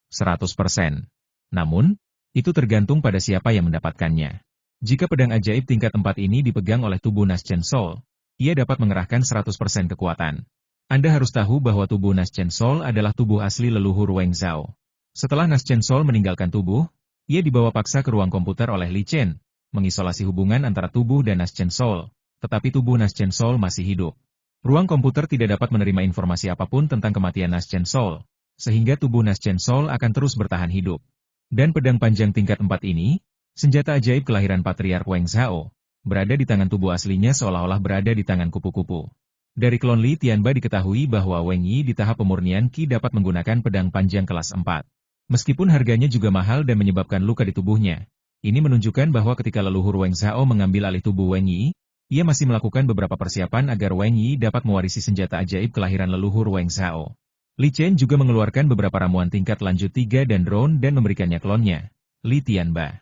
100%. Namun, itu tergantung pada siapa yang mendapatkannya. Jika pedang ajaib tingkat 4 ini dipegang oleh tubuh Naschen Soul, ia dapat mengerahkan 100% kekuatan. Anda harus tahu bahwa tubuh Naschen Soul adalah tubuh asli leluhur Wang Zhao. Setelah Naschen Soul meninggalkan tubuh, ia dibawa paksa ke ruang komputer oleh Li Chen, mengisolasi hubungan antara tubuh dan Naschen Soul, tetapi tubuh Naschen Soul masih hidup. Ruang komputer tidak dapat menerima informasi apapun tentang kematian Naschen Soul, sehingga tubuh Naschen Soul akan terus bertahan hidup. Dan pedang panjang tingkat 4 ini, senjata ajaib kelahiran Patriark Wang Zhao, berada di tangan tubuh aslinya seolah-olah berada di tangan kupu-kupu. Dari klon Li Tianba diketahui bahwa Wang Yi di tahap pemurnian Qi dapat menggunakan pedang panjang kelas 4. Meskipun harganya juga mahal dan menyebabkan luka di tubuhnya, ini menunjukkan bahwa ketika leluhur Wang Zhao mengambil alih tubuh Wang Yi, ia masih melakukan beberapa persiapan agar Wang Yi dapat mewarisi senjata ajaib kelahiran leluhur Wang Zhao. Li Chen juga mengeluarkan beberapa ramuan tingkat lanjut 3 dan drone dan memberikannya klonnya, Li Tianba.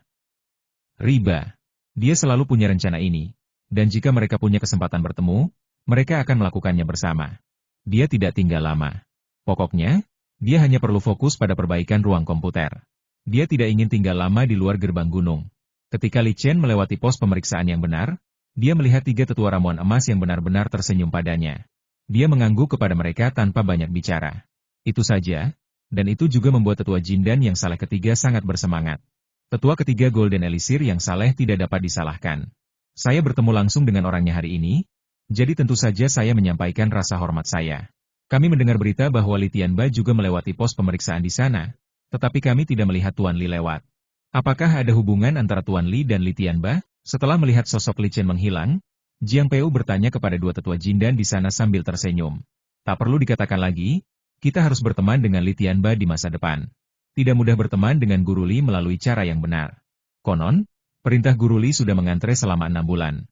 Riba. Dia selalu punya rencana ini, dan jika mereka punya kesempatan bertemu, mereka akan melakukannya bersama. Dia tidak tinggal lama. Pokoknya, dia hanya perlu fokus pada perbaikan ruang komputer. Dia tidak ingin tinggal lama di luar gerbang gunung. Ketika Li Chen melewati pos pemeriksaan yang benar, dia melihat 3 tetua ramuan emas yang benar-benar tersenyum padanya. Dia mengangguk kepada mereka tanpa banyak bicara. Itu saja, dan itu juga membuat tetua Jindan yang saleh ketiga sangat bersemangat. Tetua ketiga Golden Elixir yang saleh tidak dapat disalahkan. Saya bertemu langsung dengan orangnya hari ini, jadi tentu saja saya menyampaikan rasa hormat saya. Kami mendengar berita bahwa Li Tianba juga melewati pos pemeriksaan di sana, tetapi kami tidak melihat Tuan Li lewat. Apakah ada hubungan antara Tuan Li dan Li Tianba? Setelah melihat sosok Li Chen menghilang, Jiang Peu bertanya kepada 2 tetua Jindan di sana sambil tersenyum. Tak perlu dikatakan lagi, kita harus berteman dengan Li Tianba di masa depan. Tidak mudah berteman dengan Guru Li melalui cara yang benar. Konon, perintah Guru Li sudah mengantre selama 6 bulan.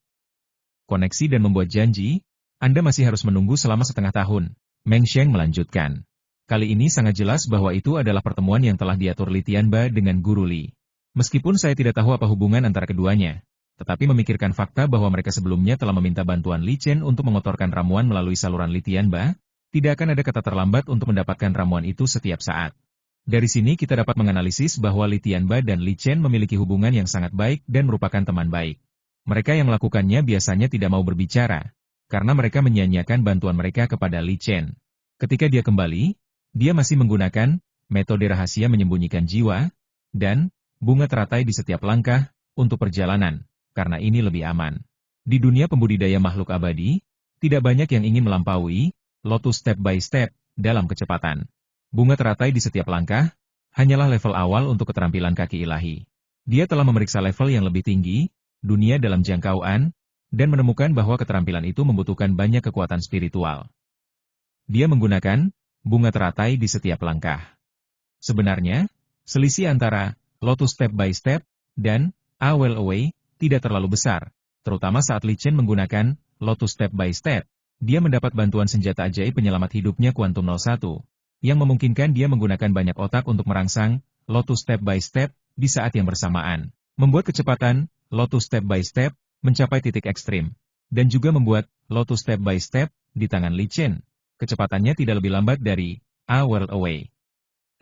Koneksi dan membuat janji, Anda masih harus menunggu selama setengah tahun. Meng Sheng melanjutkan. Kali ini sangat jelas bahwa itu adalah pertemuan yang telah diatur Li Tianba dengan Guru Li. Meskipun saya tidak tahu apa hubungan antara keduanya, tetapi memikirkan fakta bahwa mereka sebelumnya telah meminta bantuan Li Chen untuk mengotorkan ramuan melalui saluran Li Tianba, tidak akan ada kata terlambat untuk mendapatkan ramuan itu setiap saat. Dari sini kita dapat menganalisis bahwa Li Tianba dan Li Chen memiliki hubungan yang sangat baik dan merupakan teman baik. Mereka yang melakukannya biasanya tidak mau berbicara, karena mereka menyia-nyiakan bantuan mereka kepada Li Chen. Ketika dia kembali, dia masih menggunakan metode rahasia menyembunyikan jiwa, dan bunga teratai di setiap langkah, untuk perjalanan. Karena ini lebih aman. Di dunia pembudidaya makhluk abadi, tidak banyak yang ingin melampaui Lotus step by step dalam kecepatan. Bunga teratai di setiap langkah, hanyalah level awal untuk keterampilan kaki ilahi. Dia telah memeriksa level yang lebih tinggi, dunia dalam jangkauan, dan menemukan bahwa keterampilan itu membutuhkan banyak kekuatan spiritual. Dia menggunakan bunga teratai di setiap langkah. Sebenarnya, selisih antara Lotus Step by Step dan A Well Away tidak terlalu besar, terutama saat Li Chen menggunakan Lotus Step by Step. Dia mendapat bantuan senjata ajaib penyelamat hidupnya Quantum 01, yang memungkinkan dia menggunakan banyak otak untuk merangsang Lotus Step by Step di saat yang bersamaan, membuat kecepatan Lotus Step by Step mencapai titik ekstrim, dan juga membuat Lotus Step by Step di tangan Li Chen. Kecepatannya tidak lebih lambat dari A World Away.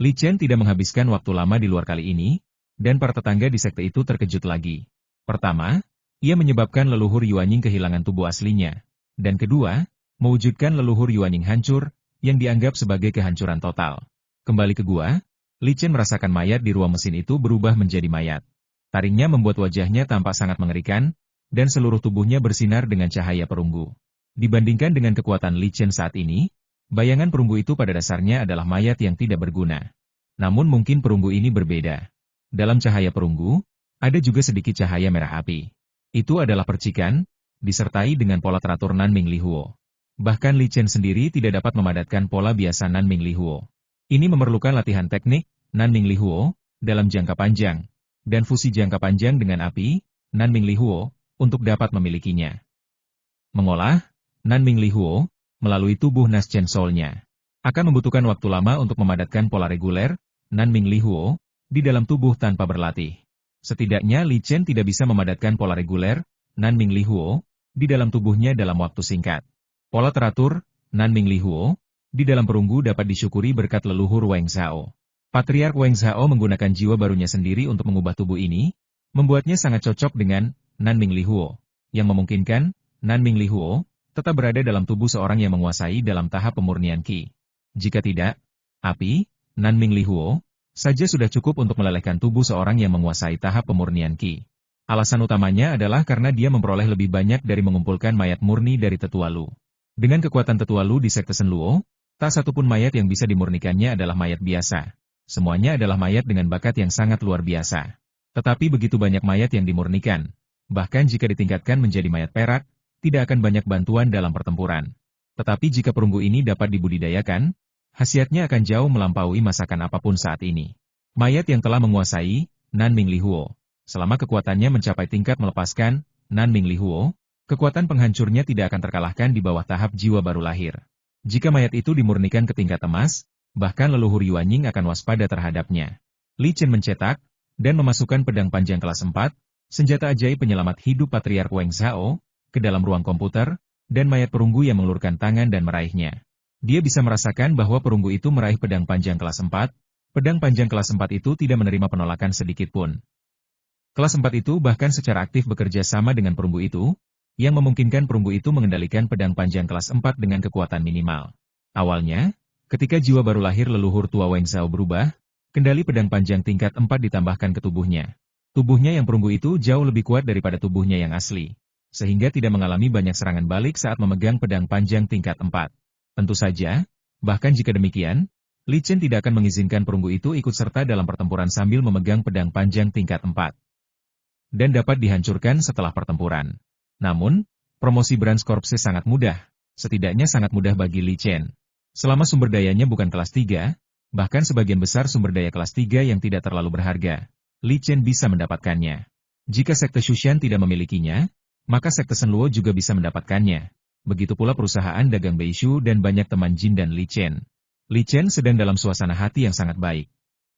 Li Chen tidak menghabiskan waktu lama di luar kali ini, dan para tetangga di sekte itu terkejut lagi. Pertama, ia menyebabkan leluhur Yuanying kehilangan tubuh aslinya. Dan kedua, mewujudkan leluhur Yuanying hancur, yang dianggap sebagai kehancuran total. Kembali ke gua, Li Chen merasakan mayat di ruang mesin itu berubah menjadi mayat. Taringnya membuat wajahnya tampak sangat mengerikan, dan seluruh tubuhnya bersinar dengan cahaya perunggu. Dibandingkan dengan kekuatan Li Chen saat ini, bayangan perunggu itu pada dasarnya adalah mayat yang tidak berguna. Namun mungkin perunggu ini berbeda. Dalam cahaya perunggu, ada juga sedikit cahaya merah api. Itu adalah percikan, disertai dengan pola teratur Nanming Lihuo. Bahkan Li Chen sendiri tidak dapat memadatkan pola biasa Nanming Lihuo. Ini memerlukan latihan teknik, Nanming Lihuo, dalam jangka panjang, dan fusi jangka panjang dengan api, Nanming Lihuo, untuk dapat memilikinya. Mengolah Nanming Lihuo melalui tubuh Naschen Soul-nya akan membutuhkan waktu lama untuk memadatkan pola reguler, Nanming Lihuo, di dalam tubuh tanpa berlatih. Setidaknya Li Chen tidak bisa memadatkan pola reguler, Nanming Lihuo, di dalam tubuhnya dalam waktu singkat. Pola teratur, Nanming Lihuo, di dalam perunggu dapat disyukuri berkat leluhur Wang Zhao. Patriark Wang Zhao menggunakan jiwa barunya sendiri untuk mengubah tubuh ini, membuatnya sangat cocok dengan Nanming Lihuo, yang memungkinkan Nanming Lihuo tetap berada dalam tubuh seorang yang menguasai dalam tahap pemurnian Qi. Jika tidak, api, Nanming Lihuo, saja sudah cukup untuk melelehkan tubuh seorang yang menguasai tahap pemurnian Qi. Alasan utamanya adalah karena dia memperoleh lebih banyak dari mengumpulkan mayat murni dari Tetua Lu. Dengan kekuatan Tetua Lu di sekte Shen Luo, tak satupun mayat yang bisa dimurnikannya adalah mayat biasa. Semuanya adalah mayat dengan bakat yang sangat luar biasa. Tetapi begitu banyak mayat yang dimurnikan. Bahkan jika ditingkatkan menjadi mayat perak, tidak akan banyak bantuan dalam pertempuran. Tetapi jika perunggu ini dapat dibudidayakan, khasiatnya akan jauh melampaui masakan apapun saat ini. Mayat yang telah menguasai Nanming Lihuo, selama kekuatannya mencapai tingkat melepaskan Nanming Lihuo, kekuatan penghancurnya tidak akan terkalahkan di bawah tahap jiwa baru lahir. Jika mayat itu dimurnikan ke tingkat emas, bahkan leluhur Yuanying akan waspada terhadapnya. Li Chen mencetak dan memasukkan pedang panjang kelas 4, senjata ajaib penyelamat hidup Patriark Wang Zhao, ke dalam ruang komputer, dan mayat perunggu yang mengulurkan tangan dan meraihnya. Dia bisa merasakan bahwa perunggu itu meraih pedang panjang kelas 4, pedang panjang kelas 4 itu tidak menerima penolakan sedikit pun. Kelas 4 itu bahkan secara aktif bekerja sama dengan perunggu itu, yang memungkinkan perunggu itu mengendalikan pedang panjang kelas 4 dengan kekuatan minimal. Awalnya, ketika jiwa baru lahir leluhur tua Wang Zhao berubah, kendali pedang panjang tingkat 4 ditambahkan ke tubuhnya. Tubuhnya yang perunggu itu jauh lebih kuat daripada tubuhnya yang asli, sehingga tidak mengalami banyak serangan balik saat memegang pedang panjang tingkat 4. Tentu saja, bahkan jika demikian, Li Chen tidak akan mengizinkan perunggu itu ikut serta dalam pertempuran sambil memegang pedang panjang tingkat 4. Dan dapat dihancurkan setelah pertempuran. Namun, promosi Branch Corpse sangat mudah, setidaknya sangat mudah bagi Li Chen. Selama sumber dayanya bukan kelas 3, bahkan sebagian besar sumber daya kelas 3 yang tidak terlalu berharga, Li Chen bisa mendapatkannya. Jika sekte Shushan tidak memilikinya, maka sekte Shen Luo juga bisa mendapatkannya. Begitu pula perusahaan dagang Beishu dan banyak teman Jin dan Li Chen. Li Chen sedang dalam suasana hati yang sangat baik.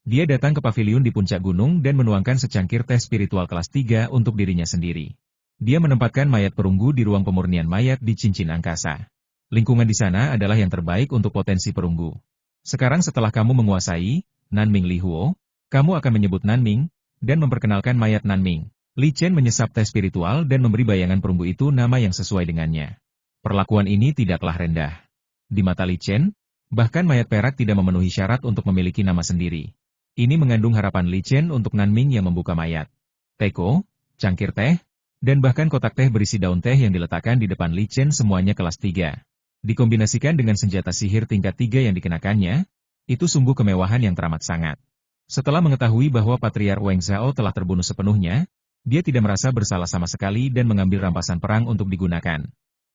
Dia datang ke pavilion di puncak gunung dan menuangkan secangkir teh spiritual kelas 3 untuk dirinya sendiri. Dia menempatkan mayat perunggu di ruang pemurnian mayat di cincin angkasa. Lingkungan di sana adalah yang terbaik untuk potensi perunggu. Sekarang setelah kamu menguasai Nanming Lihuo, kamu akan menyebut Nanming dan memperkenalkan mayat Nanming. Li Chen menyesap teh spiritual dan memberi bayangan perunggu itu nama yang sesuai dengannya. Perlakuan ini tidaklah rendah. Di mata Li Chen, bahkan mayat perak tidak memenuhi syarat untuk memiliki nama sendiri. Ini mengandung harapan Li Chen untuk Nanming yang membuka mayat. Teko, cangkir teh, dan bahkan kotak teh berisi daun teh yang diletakkan di depan Li Chen semuanya kelas 3. Dikombinasikan dengan senjata sihir tingkat 3 yang dikenakannya, itu sungguh kemewahan yang teramat sangat. Setelah mengetahui bahwa Patriark Wang Zhao telah terbunuh sepenuhnya, Dia tidak merasa bersalah sama sekali dan mengambil rampasan perang untuk digunakan.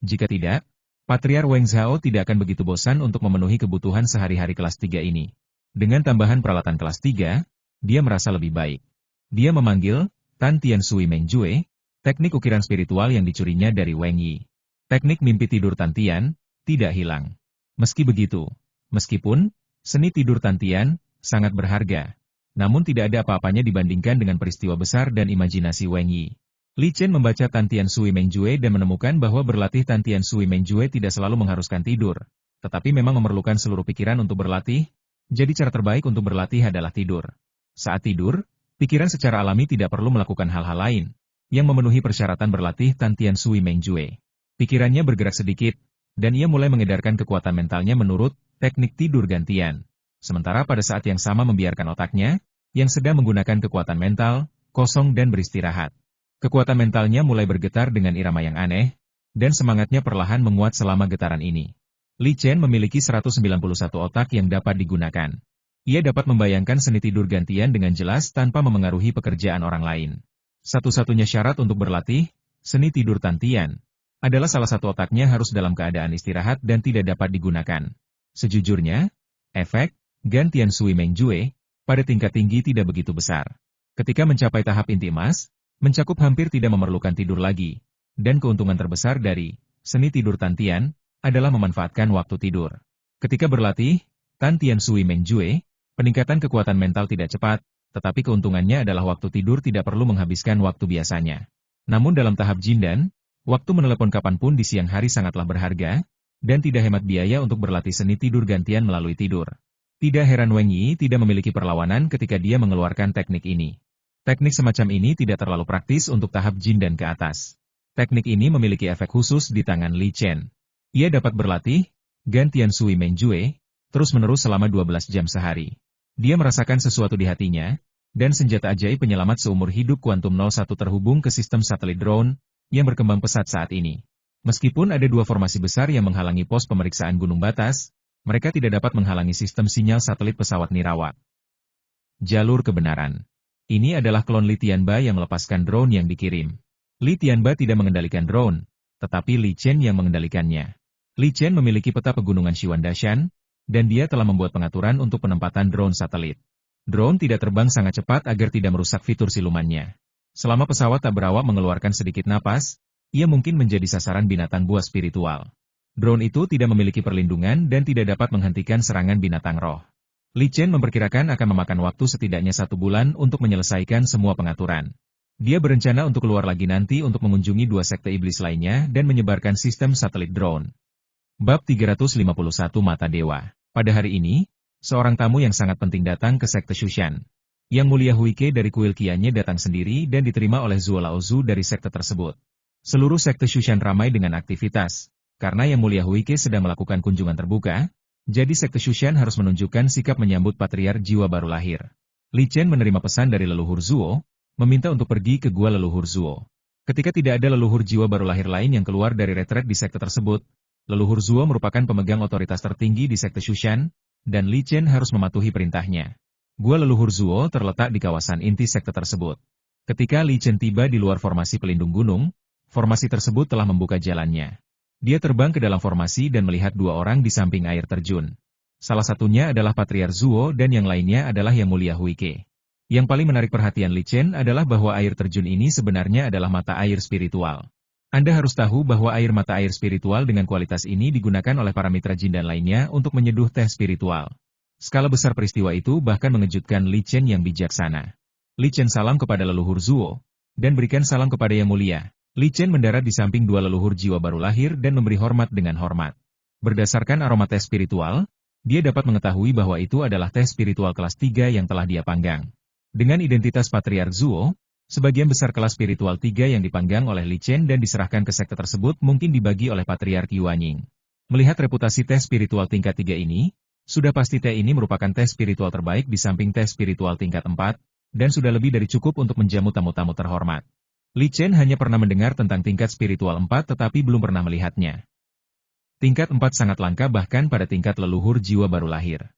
Jika tidak, Patriar Weng Zhao tidak akan begitu bosan untuk memenuhi kebutuhan sehari-hari kelas 3 ini. Dengan tambahan peralatan kelas 3, dia merasa lebih baik. Dia memanggil Tan Tian Sui Meng Jue, teknik ukiran spiritual yang dicurinya dari Weng Yi. Teknik mimpi tidur Tan Tian tidak hilang. Meski begitu, meskipun seni tidur Tan Tian sangat berharga, namun tidak ada apa-apanya dibandingkan dengan peristiwa besar dan imajinasi Weng Yi. Li Chen membaca Tan Tian Sui Meng Jue dan menemukan bahwa berlatih Tan Tian Sui Meng Jue tidak selalu mengharuskan tidur, tetapi memang memerlukan seluruh pikiran untuk berlatih, jadi cara terbaik untuk berlatih adalah tidur. Saat tidur, pikiran secara alami tidak perlu melakukan hal-hal lain, yang memenuhi persyaratan berlatih Tan Tian Sui Meng Jue. Pikirannya bergerak sedikit, dan ia mulai mengedarkan kekuatan mentalnya menurut teknik tidur gantian. Sementara pada saat yang sama membiarkan otaknya, yang sedang menggunakan kekuatan mental, kosong dan beristirahat. Kekuatan mentalnya mulai bergetar dengan irama yang aneh, dan semangatnya perlahan menguat selama getaran ini. Li Chen memiliki 191 otak yang dapat digunakan. Ia dapat membayangkan seni tidur gantian dengan jelas tanpa memengaruhi pekerjaan orang lain. Satu-satunya syarat untuk berlatih, seni tidur Tan Tian, adalah salah satu otaknya harus dalam keadaan istirahat dan tidak dapat digunakan. Sejujurnya, efek gantian Sui Meng Jue pada tingkat tinggi tidak begitu besar. Ketika mencapai tahap inti emas, mencakup hampir tidak memerlukan tidur lagi, dan keuntungan terbesar dari seni tidur Tan Tian adalah memanfaatkan waktu tidur. Ketika berlatih, Tan Tian Sui Meng Jue, peningkatan kekuatan mental tidak cepat, tetapi keuntungannya adalah waktu tidur tidak perlu menghabiskan waktu biasanya. Namun dalam tahap Jindan, waktu menelepon kapanpun di siang hari sangatlah berharga, dan tidak hemat biaya untuk berlatih seni tidur gantian melalui tidur. Tidak heran Weng Yi tidak memiliki perlawanan ketika dia mengeluarkan teknik ini. Teknik semacam ini tidak terlalu praktis untuk tahap Jindan ke atas. Teknik ini memiliki efek khusus di tangan Li Chen. Ia dapat berlatih gantian Sui Meng Jue terus-menerus selama 12 jam sehari. Dia merasakan sesuatu di hatinya, dan senjata ajaib penyelamat seumur hidup Kuantum 01 terhubung ke sistem satelit drone yang berkembang pesat saat ini. Meskipun ada dua formasi besar yang menghalangi pos pemeriksaan gunung batas, mereka tidak dapat menghalangi sistem sinyal satelit pesawat nirawak. Jalur kebenaran. Ini adalah klon Li Tianba yang melepaskan drone yang dikirim. Li Tianba tidak mengendalikan drone, tetapi Li Chen yang mengendalikannya. Li Chen memiliki peta pegunungan Shiwandashan, dan dia telah membuat pengaturan untuk penempatan drone satelit. Drone tidak terbang sangat cepat agar tidak merusak fitur silumannya. Selama pesawat tak berawak mengeluarkan sedikit napas, ia mungkin menjadi sasaran binatang buas spiritual. Drone itu tidak memiliki perlindungan dan tidak dapat menghentikan serangan binatang roh. Li Chen memperkirakan akan memakan waktu setidaknya 1 bulan untuk menyelesaikan semua pengaturan. Dia berencana untuk keluar lagi nanti untuk mengunjungi 2 sekte iblis lainnya dan menyebarkan sistem satelit drone. Bab 351 Mata Dewa. Pada hari ini, seorang tamu yang sangat penting datang ke sekte Shushan. Yang Mulia Huike dari kuil Qianye datang sendiri dan diterima oleh Zuo Laozu dari sekte tersebut. Seluruh sekte Shushan ramai dengan aktivitas, karena Yang Mulia Huike sedang melakukan kunjungan terbuka. Jadi sekte Shushan harus menunjukkan sikap menyambut patriar jiwa baru lahir. Li Chen menerima pesan dari leluhur Zuo, meminta untuk pergi ke gua leluhur Zuo. Ketika tidak ada leluhur jiwa baru lahir lain yang keluar dari retret di sekte tersebut, leluhur Zuo merupakan pemegang otoritas tertinggi di sekte Shushan, dan Li Chen harus mematuhi perintahnya. Gua leluhur Zuo terletak di kawasan inti sekte tersebut. Ketika Li Chen tiba di luar formasi pelindung gunung, formasi tersebut telah membuka jalannya. Dia terbang ke dalam formasi dan melihat 2 orang di samping air terjun. Salah satunya adalah Patriar Zuo dan yang lainnya adalah Yang Mulia Huike. Yang paling menarik perhatian Li Chen adalah bahwa air terjun ini sebenarnya adalah mata air spiritual. Anda harus tahu bahwa air mata air spiritual dengan kualitas ini digunakan oleh para mitra jin dan lainnya untuk menyeduh teh spiritual. Skala besar peristiwa itu bahkan mengejutkan Li Chen yang bijaksana. Li Chen salam kepada leluhur Zuo, dan berikan salam kepada Yang Mulia. Li Chen mendarat di samping 2 leluhur jiwa baru lahir dan memberi hormat dengan hormat. Berdasarkan aroma teh spiritual, dia dapat mengetahui bahwa itu adalah teh spiritual kelas 3 yang telah dia panggang. Dengan identitas Patriark Zuo, sebagian besar kelas spiritual 3 yang dipanggang oleh Li Chen dan diserahkan ke sekte tersebut mungkin dibagi oleh Patriark Yuanying. Melihat reputasi teh spiritual tingkat 3 ini, sudah pasti teh ini merupakan teh spiritual terbaik di samping teh spiritual tingkat 4, dan sudah lebih dari cukup untuk menjamu tamu-tamu terhormat. Li Chen hanya pernah mendengar tentang tingkat spiritual 4 tetapi belum pernah melihatnya. Tingkat 4 sangat langka bahkan pada tingkat leluhur jiwa baru lahir.